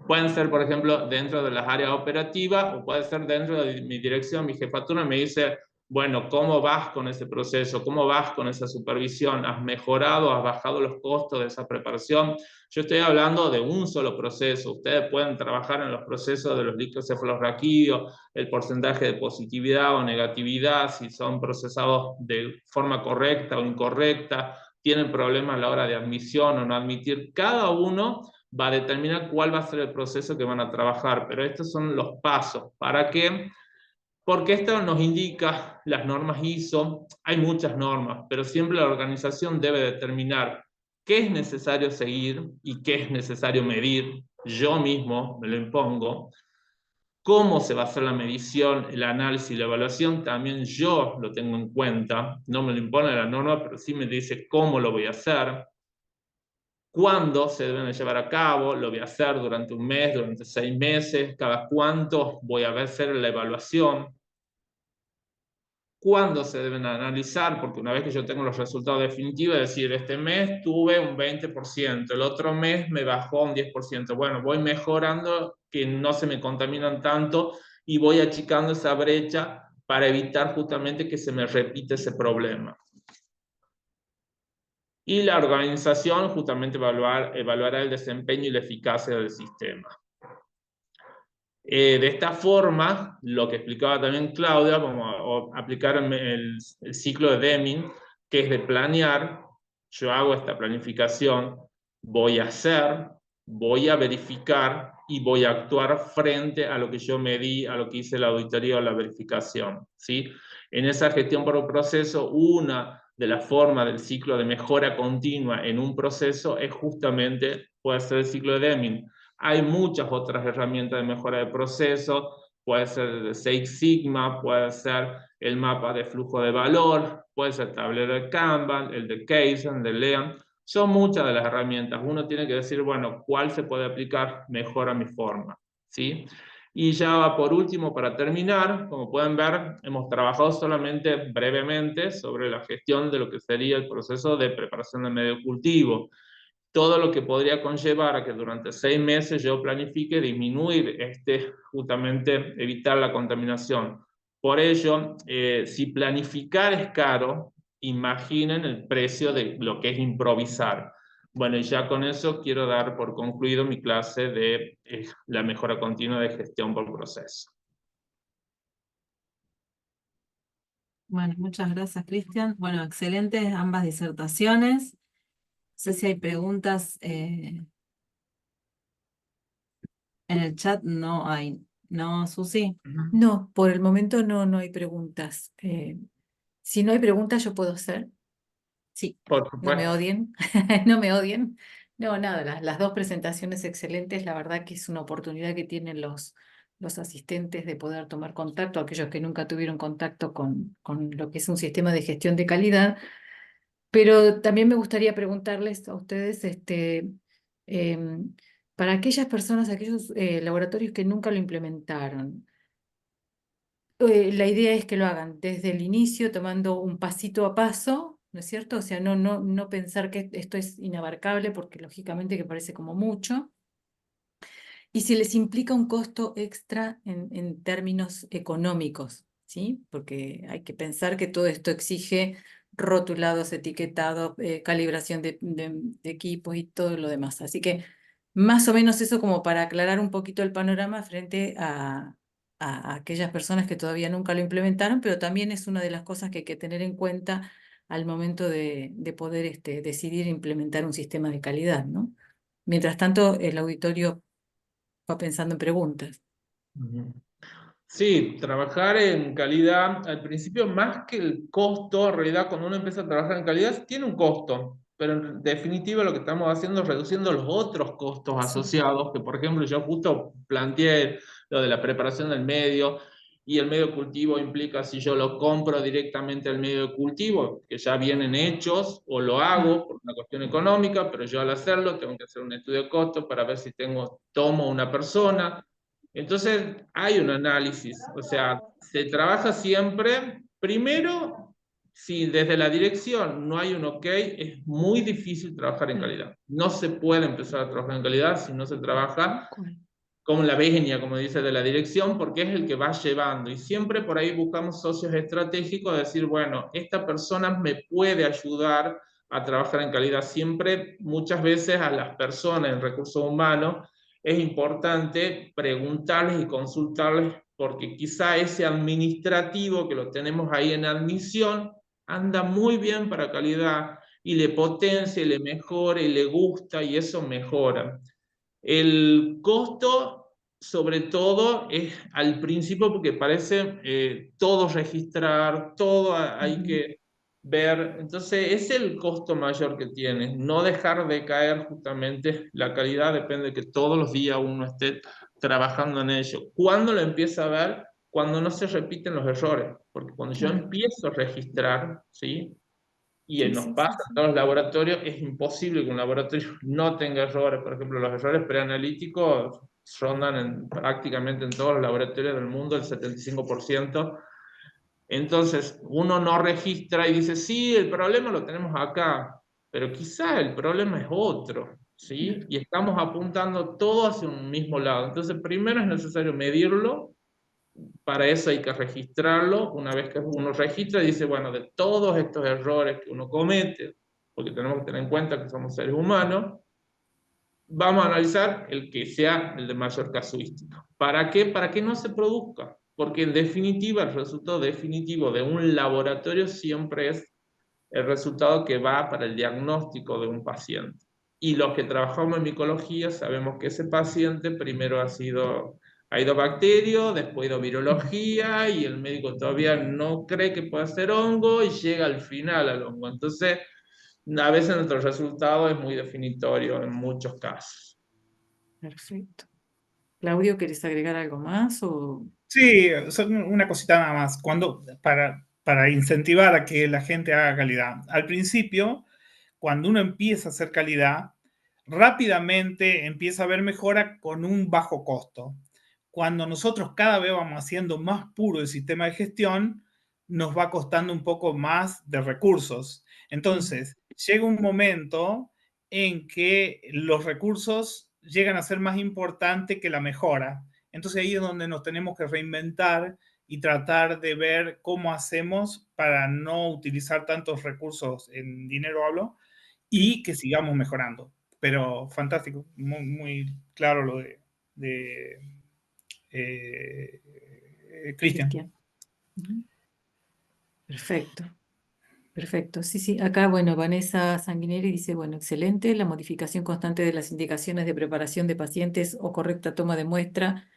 Pueden ser, por ejemplo, dentro de las áreas operativas o puede ser dentro de mi dirección. Mi jefatura me dice, bueno, ¿cómo vas con ese proceso? ¿Cómo vas con esa supervisión? ¿Has mejorado? ¿Has bajado los costos de esa preparación? Yo estoy hablando de un solo proceso. Ustedes pueden trabajar en los procesos de los líquidos cefalorraquídeos, el porcentaje de positividad o negatividad, si son procesados de forma correcta o incorrecta, tienen problemas a la hora de admisión o no admitir. Cada uno va a determinar cuál va a ser el proceso que van a trabajar, pero estos son los pasos. ¿Para qué? Porque esto nos indica las normas ISO. Hay muchas normas, pero siempre la organización debe determinar qué es necesario seguir y qué es necesario medir. Yo mismo me lo impongo. Cómo se va a hacer la medición, el análisis y la evaluación, también yo lo tengo en cuenta. No me lo impone la norma, pero sí me dice cómo lo voy a hacer. ¿Cuándo se deben de llevar a cabo? Lo voy a hacer durante 1 mes, durante 6 meses, cada cuánto voy a hacer la evaluación. ¿Cuándo se deben analizar? Porque una vez que yo tengo los resultados definitivos, es decir, este mes tuve un 20%, el otro mes me bajó un 10%. Bueno, voy mejorando que no se me contaminan tanto y voy achicando esa brecha para evitar justamente que se me repita ese problema. Y la organización justamente evaluará el desempeño y la eficacia del sistema. De esta forma, lo que explicaba también Claudia, vamos a aplicar el ciclo de Deming, que es de planear. Yo hago esta planificación, voy a hacer, voy a verificar y voy a actuar frente a lo que yo medí, a lo que hice la auditoría o la verificación, ¿sí? En esa gestión por proceso, una de las formas del ciclo de mejora continua en un proceso es justamente, puede ser el ciclo de Deming. Hay muchas otras herramientas de mejora de proceso, puede ser el de Six Sigma, puede ser el mapa de flujo de valor, puede ser el tablero de Kanban, el de Kaizen, el de Lean. Son muchas de las herramientas. Uno tiene que decir, bueno, ¿cuál se puede aplicar mejor a mi forma? ¿Sí? Y ya por último, para terminar, como pueden ver, hemos trabajado solamente brevemente sobre la gestión de lo que sería el proceso de preparación de medio cultivo. Todo lo que podría conllevar a que durante 6 meses yo planifique disminuir justamente evitar la contaminación Por ello, si planificar es caro, imaginen el precio de lo que es improvisar. Bueno, y ya con eso quiero dar por concluido mi clase de la mejora continua de gestión por proceso. Bueno, muchas gracias, Cristian. Bueno, excelentes ambas disertaciones. No sé si hay preguntas en el chat. No hay. ¿No, Susi? No, por el momento no hay preguntas. Si no hay preguntas, yo puedo hacer. Sí. Por No me supuesto. odien, no me odien. No, nada, las dos presentaciones excelentes. La verdad que es una oportunidad que tienen los asistentes de poder tomar contacto, aquellos que nunca tuvieron contacto con lo que es un sistema de gestión de calidad. Pero también me gustaría preguntarles a ustedes, em, para aquellas personas, aquellos laboratorios que nunca lo implementaron, la idea es que lo hagan desde el inicio, tomando un pasito a paso, ¿no es cierto? O sea, no pensar que esto es inabarcable, porque lógicamente que parece como mucho. Y si les implica un costo extra en términos económicos, ¿sí? Porque hay que pensar que todo esto exige rotulados, etiquetados, calibración de equipos y todo lo demás. Así que más o menos eso como para aclarar un poquito el panorama frente a aquellas personas que todavía nunca lo implementaron, pero también es una de las cosas que hay que tener en cuenta al momento de poder decidir implementar un sistema de calidad, ¿no? Mientras tanto, el auditorio va pensando en preguntas. Ujú. Sí, trabajar en calidad, al principio más que el costo, en realidad cuando uno empieza a trabajar en calidad tiene un costo, pero en definitiva lo que estamos haciendo es reduciendo los otros costos Sí. asociados, que por ejemplo yo justo planteé lo de la preparación del medio, y el medio de cultivo implica si yo lo compro directamente al medio de cultivo, que ya vienen hechos, o lo hago por una cuestión económica, pero yo al hacerlo tengo que hacer un estudio de costo para ver si tomo una persona. Entonces, hay un análisis, o sea, se trabaja siempre, primero, si desde la dirección no hay un ok, es muy difícil trabajar en calidad. No se puede empezar a trabajar en calidad si no se trabaja con la venia, como dice, de la dirección, porque es el que va llevando. Y siempre por ahí buscamos socios estratégicos, de decir, bueno, esta persona me puede ayudar a trabajar en calidad. Siempre, muchas veces a las personas en recursos humanos, es importante preguntarles y consultarles, porque quizá ese administrativo que lo tenemos ahí en admisión anda muy bien para calidad y le potencia, y le mejora y le gusta y eso mejora. El costo, sobre todo, es al principio porque parece todo registrar, todo hay que ver. Entonces, es el costo mayor que tiene. No dejar de caer justamente la calidad depende de que todos los días uno esté trabajando en ello. ¿Cuándo lo empieza a ver? Cuando no se repiten los errores. Porque cuando yo empiezo a registrar, ¿sí? Y nos pasa en todos los laboratorios, es imposible que un laboratorio no tenga errores. Por ejemplo, los errores preanalíticos rondan prácticamente en todos los laboratorios del mundo el 75%. Entonces, uno no registra y dice, sí, el problema lo tenemos acá, pero quizá el problema es otro, ¿sí? Y estamos apuntando todo hacia un mismo lado. Entonces, primero es necesario medirlo. Para eso hay que registrarlo. Una vez que uno registra, dice, bueno, de todos estos errores que uno comete, porque tenemos que tener en cuenta que somos seres humanos, vamos a analizar el que sea el de mayor casuística. ¿Para qué? Para que no se produzca. Porque en definitiva, el resultado definitivo de un laboratorio siempre es el resultado que va para el diagnóstico de un paciente. Y los que trabajamos en micología sabemos que ese paciente primero ha ido bacterio, después ha ido virología, y el médico todavía no cree que pueda ser hongo y llega al final al hongo. Entonces, a veces nuestro resultado es muy definitorio en muchos casos. Perfecto. Claudio, ¿querés agregar algo más? Sí, una cosita nada más. Para incentivar a que la gente haga calidad. Al principio, cuando uno empieza a hacer calidad, rápidamente empieza a ver mejora con un bajo costo. Cuando nosotros cada vez vamos haciendo más puro el sistema de gestión, nos va costando un poco más de recursos. Entonces, llega un momento en que los recursos llegan a ser más importantes que la mejora. Entonces ahí es donde nos tenemos que reinventar y tratar de ver cómo hacemos para no utilizar tantos recursos, en dinero hablo, y que sigamos mejorando. Pero fantástico, muy, muy claro lo de Cristian. Cristian. Ujú. Perfecto. Perfecto, sí, sí. Acá, bueno, Vanessa Sanguineri dice, bueno, excelente, la modificación constante de las indicaciones de preparación de pacientes o correcta toma de muestra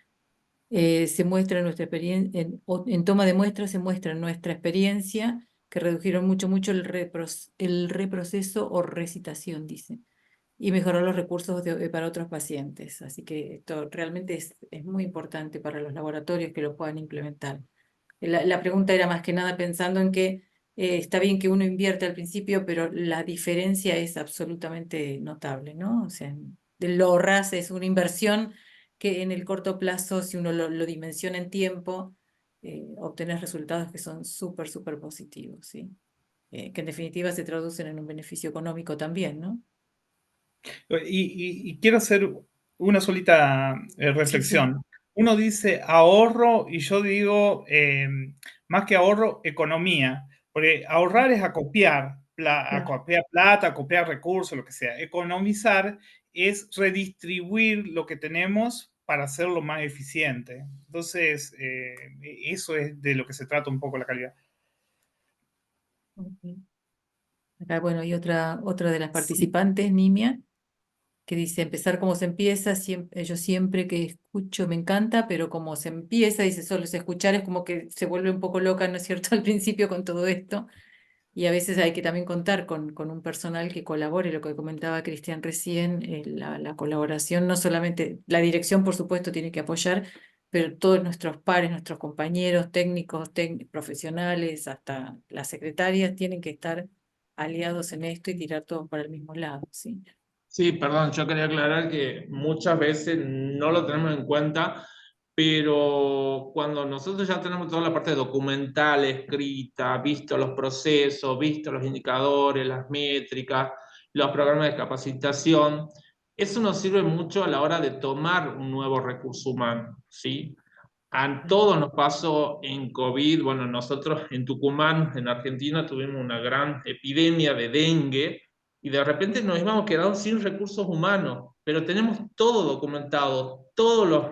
se muestra en nuestra experiencia, en toma de muestra se muestra en nuestra experiencia que redujeron mucho el reproceso o recitación, dice, y mejoró los recursos para otros pacientes. Así que esto realmente es muy importante para los laboratorios que lo puedan implementar. La pregunta era más que nada pensando en que está bien que uno invierte al principio, pero la diferencia es absolutamente notable, ¿no? O sea, lo RAS es una inversión que en el corto plazo, si uno lo dimensiona en tiempo, obtenés resultados que son súper, súper positivos, ¿sí? Que en definitiva se traducen en un beneficio económico también, ¿no? Y quiero hacer una solita Sí, sí. reflexión. Uno dice ahorro y yo digo, más que ahorro, economía, porque ahorrar es acopiar, Claro. acopiar plata, acopiar recursos, lo que sea. Economizar es redistribuir lo que tenemos para hacerlo más eficiente. Entonces, eso es de lo que se trata un poco la calidad. Ok. Acá, bueno, y otra de las participantes, Nimia, que dice, empezar como se empieza, yo siempre que escucho me encanta, pero como se empieza, dice, solo es escuchar, es como que se vuelve un poco loca, ¿no es cierto?, al principio con todo esto, y a veces hay que también contar con un personal que colabore, lo que comentaba Cristian recién, la colaboración, no solamente, la dirección por supuesto tiene que apoyar, pero todos nuestros pares, nuestros compañeros técnicos, profesionales, hasta las secretarias, tienen que estar aliados en esto y tirar todos para el mismo lado, ¿sí? Sí, perdón, yo quería aclarar que muchas veces no lo tenemos en cuenta, pero cuando nosotros ya tenemos toda la parte documental escrita, visto los procesos, visto los indicadores, las métricas, los programas de capacitación, eso nos sirve mucho a la hora de tomar un nuevo recurso humano, ¿sí? A todos nos pasó en COVID, bueno, nosotros en Tucumán, en Argentina, tuvimos una gran epidemia de dengue, y de repente nos íbamos quedando sin recursos humanos, pero tenemos todo documentado, todos los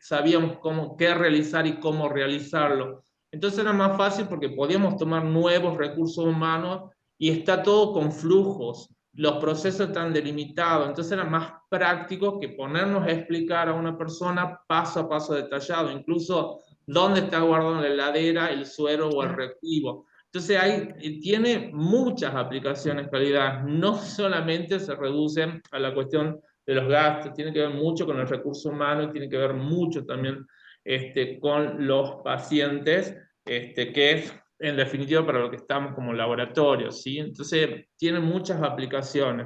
sabíamos qué realizar y cómo realizarlo. Entonces era más fácil porque podíamos tomar nuevos recursos humanos y está todo con flujos, los procesos están delimitados, entonces era más práctico que ponernos a explicar a una persona paso a paso detallado, incluso dónde está guardado en la heladera el suero o el reactivo. Entonces tiene muchas aplicaciones calidad, no solamente se reducen a la cuestión de los gastos, tiene que ver mucho con el recurso humano y tiene que ver mucho también con los pacientes, que es en definitiva para lo que estamos como laboratorio, ¿sí? Entonces tiene muchas aplicaciones.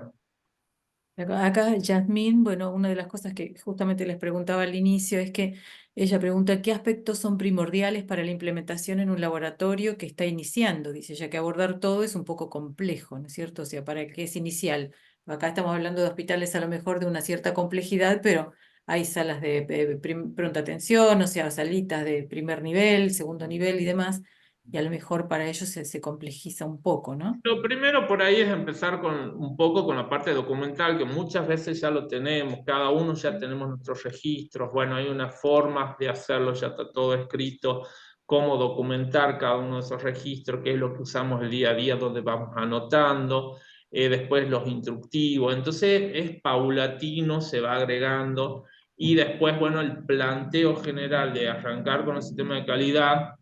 Acá Yasmín, bueno, una de las cosas que justamente les preguntaba al inicio es que ella pregunta qué aspectos son primordiales para la implementación en un laboratorio que está iniciando. Dice, ya que abordar todo es un poco complejo, ¿no es cierto? O sea, para el que es inicial. Acá estamos hablando de hospitales a lo mejor de una cierta complejidad, pero hay salas de pronta atención, o sea, salitas de primer nivel, segundo nivel y demás, y a lo mejor para ellos se complejiza un poco, ¿no? Lo primero por ahí es empezar un poco con la parte documental, que muchas veces ya lo tenemos, cada uno ya tenemos nuestros registros, bueno, hay unas formas de hacerlo, ya está todo escrito, cómo documentar cada uno de esos registros, qué es lo que usamos el día a día, donde vamos anotando, después los instructivos, entonces es paulatino, se va agregando, y después, bueno, el planteo general de arrancar con el sistema de calidad,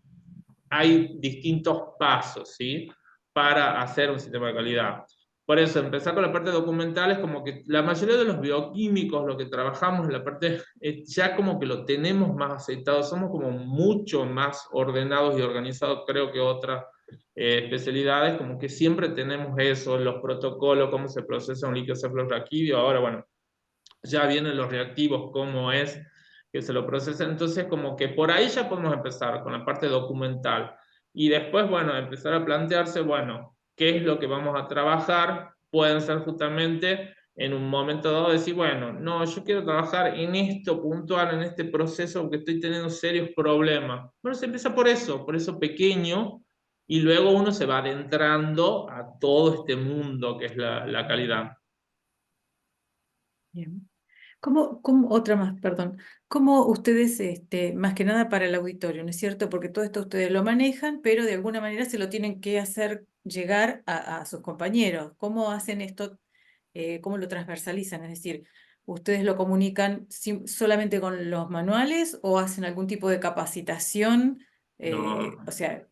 hay distintos pasos, ¿sí?, para hacer un sistema de calidad. Por eso, empezar con la parte documental es como que la mayoría de los bioquímicos, lo que trabajamos en la parte, ya como que lo tenemos más aceitado, somos como mucho más ordenados y organizados, creo que otras especialidades, como que siempre tenemos eso, los protocolos, cómo se procesa un líquido cefalorraquídeo. Ahora, bueno, ya vienen los reactivos, cómo es que se lo procesa. Entonces, como que por ahí ya podemos empezar con la parte documental. Y después, bueno, empezar a plantearse, bueno, qué es lo que vamos a trabajar. Pueden ser justamente en un momento dado decir, bueno, no, yo quiero trabajar en esto puntual, en este proceso, porque estoy teniendo serios problemas. Bueno, se empieza por eso pequeño, y luego uno se va adentrando a todo este mundo que es la calidad. Bien. Otra más, perdón, ¿cómo ustedes, más que nada para el auditorio, ¿no es cierto? Porque todo esto ustedes lo manejan, pero de alguna manera se lo tienen que hacer llegar a sus compañeros. ¿Cómo hacen esto? ¿Cómo lo transversalizan? Es decir, ¿ustedes lo comunican solamente con los manuales o hacen algún tipo de capacitación? No, O sea,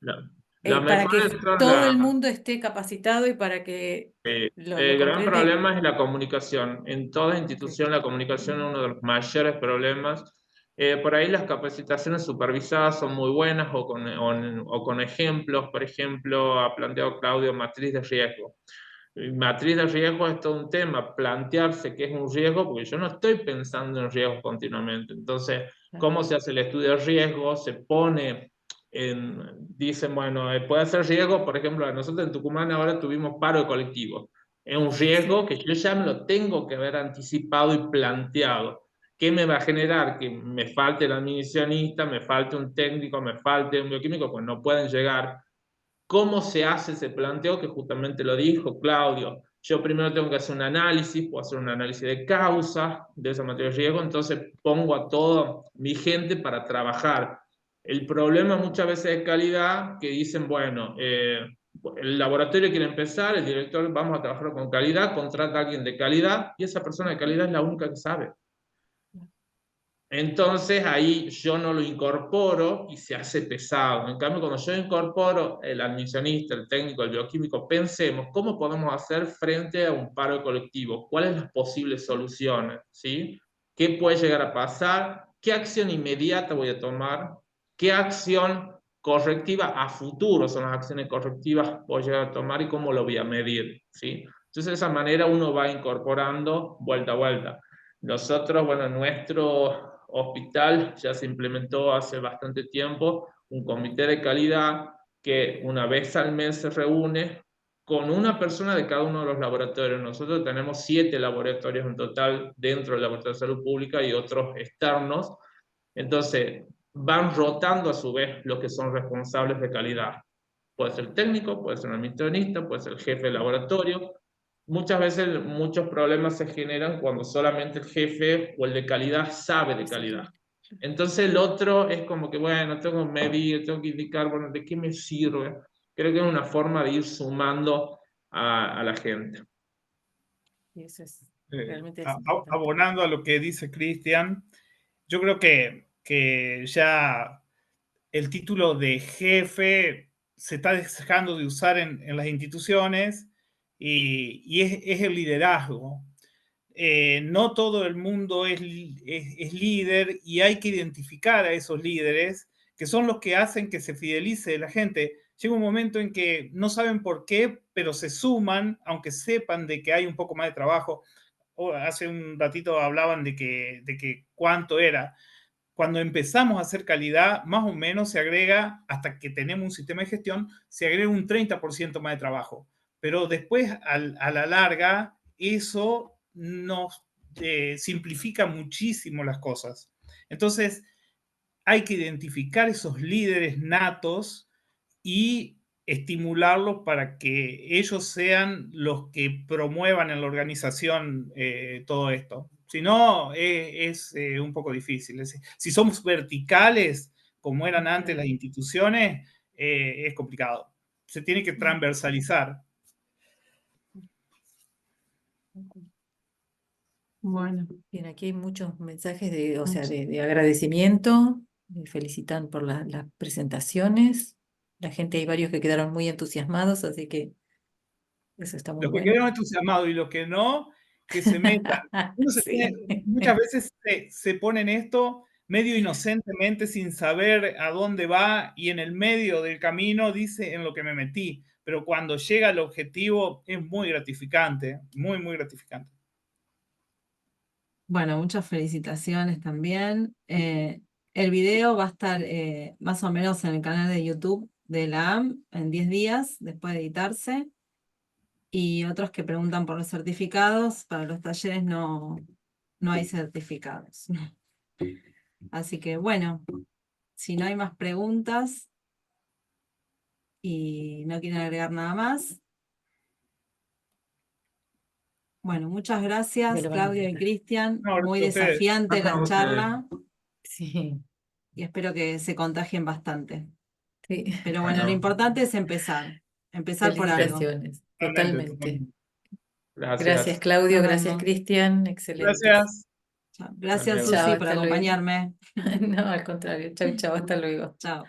las para que mejores son todo el mundo esté capacitado y para que lo el gran concreten. problema es la comunicación. En toda institución Perfecto. la comunicación es uno de los mayores problemas. Por ahí las capacitaciones supervisadas son muy buenas o con ejemplos. Por ejemplo, ha planteado Claudio matriz de riesgo. Matriz de riesgo es todo un tema, plantearse qué es un riesgo, porque yo no estoy pensando en riesgos continuamente. Entonces, ¿cómo se hace el estudio de riesgo? Se pone dicen, bueno, puede ser riesgo, por ejemplo, nosotros en Tucumán ahora tuvimos paro de colectivo. Es un riesgo que yo ya me lo tengo que haber anticipado y planteado. ¿Qué me va a generar? Que me falte el administracionista, me falte un técnico, me falte un bioquímico, pues no pueden llegar. ¿Cómo se hace ese planteo? Que justamente lo dijo Claudio. Yo primero tengo que hacer un análisis, puedo hacer un análisis de causas de esa materia de riesgo, entonces pongo a toda mi gente para trabajar. El problema muchas veces de calidad, que dicen, bueno, el laboratorio quiere empezar, el director, vamos a trabajar con calidad, contrata a alguien de calidad, y esa persona de calidad es la única que sabe. Entonces ahí yo no lo incorporo y se hace pesado. En cambio, cuando yo incorporo el administracionista, el técnico, el bioquímico, pensemos cómo podemos hacer frente a un paro colectivo, cuáles las posibles soluciones, ¿sí? ¿Qué puede llegar a pasar? ¿Qué acción inmediata voy a tomar? ¿Qué acción correctiva a futuro son las acciones correctivas que voy a llegar a tomar y cómo lo voy a medir, ¿sí? Entonces de esa manera uno va incorporando vuelta a vuelta. Nosotros, bueno, nuestro hospital ya se implementó hace bastante tiempo un comité de calidad que una vez al mes se reúne con una persona de cada uno de los laboratorios. Nosotros tenemos 7 laboratorios en total dentro del Laboratorio de Salud Pública y otros externos. Entonces, van rotando a su vez los que son responsables de calidad. Puede ser técnico, puede ser un administracionista, puede ser el jefe de laboratorio. Muchas veces muchos problemas se generan cuando solamente el jefe o el de calidad sabe de calidad. Entonces el otro es como que, bueno, tengo que medir, tengo que indicar, bueno, ¿de qué me sirve? Creo que es una forma de ir sumando a la gente. Y eso es realmente es importante. Abonando a lo que dice Cristian, yo creo que ya el título de jefe se está dejando de usar en las instituciones y es el liderazgo. No todo el mundo es líder y hay que identificar a esos líderes que son los que hacen que se fidelice la gente. Llega un momento en que no saben por qué, pero se suman, aunque sepan de que hay un poco más de trabajo. Hace un ratito hablaban de que cuánto era. Cuando empezamos a hacer calidad, más o menos se agrega, hasta que tenemos un sistema de gestión, se agrega un 30% más de trabajo. Pero después, a la larga, eso nos simplifica muchísimo las cosas. Entonces, hay que identificar esos líderes natos y estimularlos para que ellos sean los que promuevan en la organización todo esto. Si no, es un poco difícil. Si somos verticales, como eran antes las instituciones, es complicado. Se tiene que transversalizar. Bueno, bien, aquí hay muchos mensajes de, o sea, de agradecimiento, felicitan por las presentaciones. La gente, hay varios que quedaron muy entusiasmados, así que eso está muy Los que bueno. quedaron entusiasmados y los que no, que se metan. Sí. Muchas veces se ponen esto medio inocentemente sin saber a dónde va y en el medio del camino dice en lo que me metí, pero cuando llega al objetivo es muy gratificante, muy, muy gratificante. Bueno, muchas felicitaciones también. El video va a estar más o menos en el canal de YouTube de la AM en 10 días después de editarse. Y otros que preguntan por los certificados. Para los talleres no hay certificados. Así que bueno, si no hay más preguntas y no quieren agregar nada más. Bueno, muchas gracias, Pero bueno, Claudio y Cristian. No, Muy gracias a ustedes. desafiante Gracias a la ustedes. charla sí, y espero que se contagien bastante. sí. Pero bueno, lo Bueno, importante es empezar por algo. Felicitaciones, Totalmente, totalmente. totalmente. Gracias, gracias. Claudio, Nos gracias, vemos. Cristian, excelentes. Gracias. Chao. Gracias, luego. Susi, Chao, por hasta luego. acompañarme. No, al contrario. Chau, chau, hasta luego. Chao.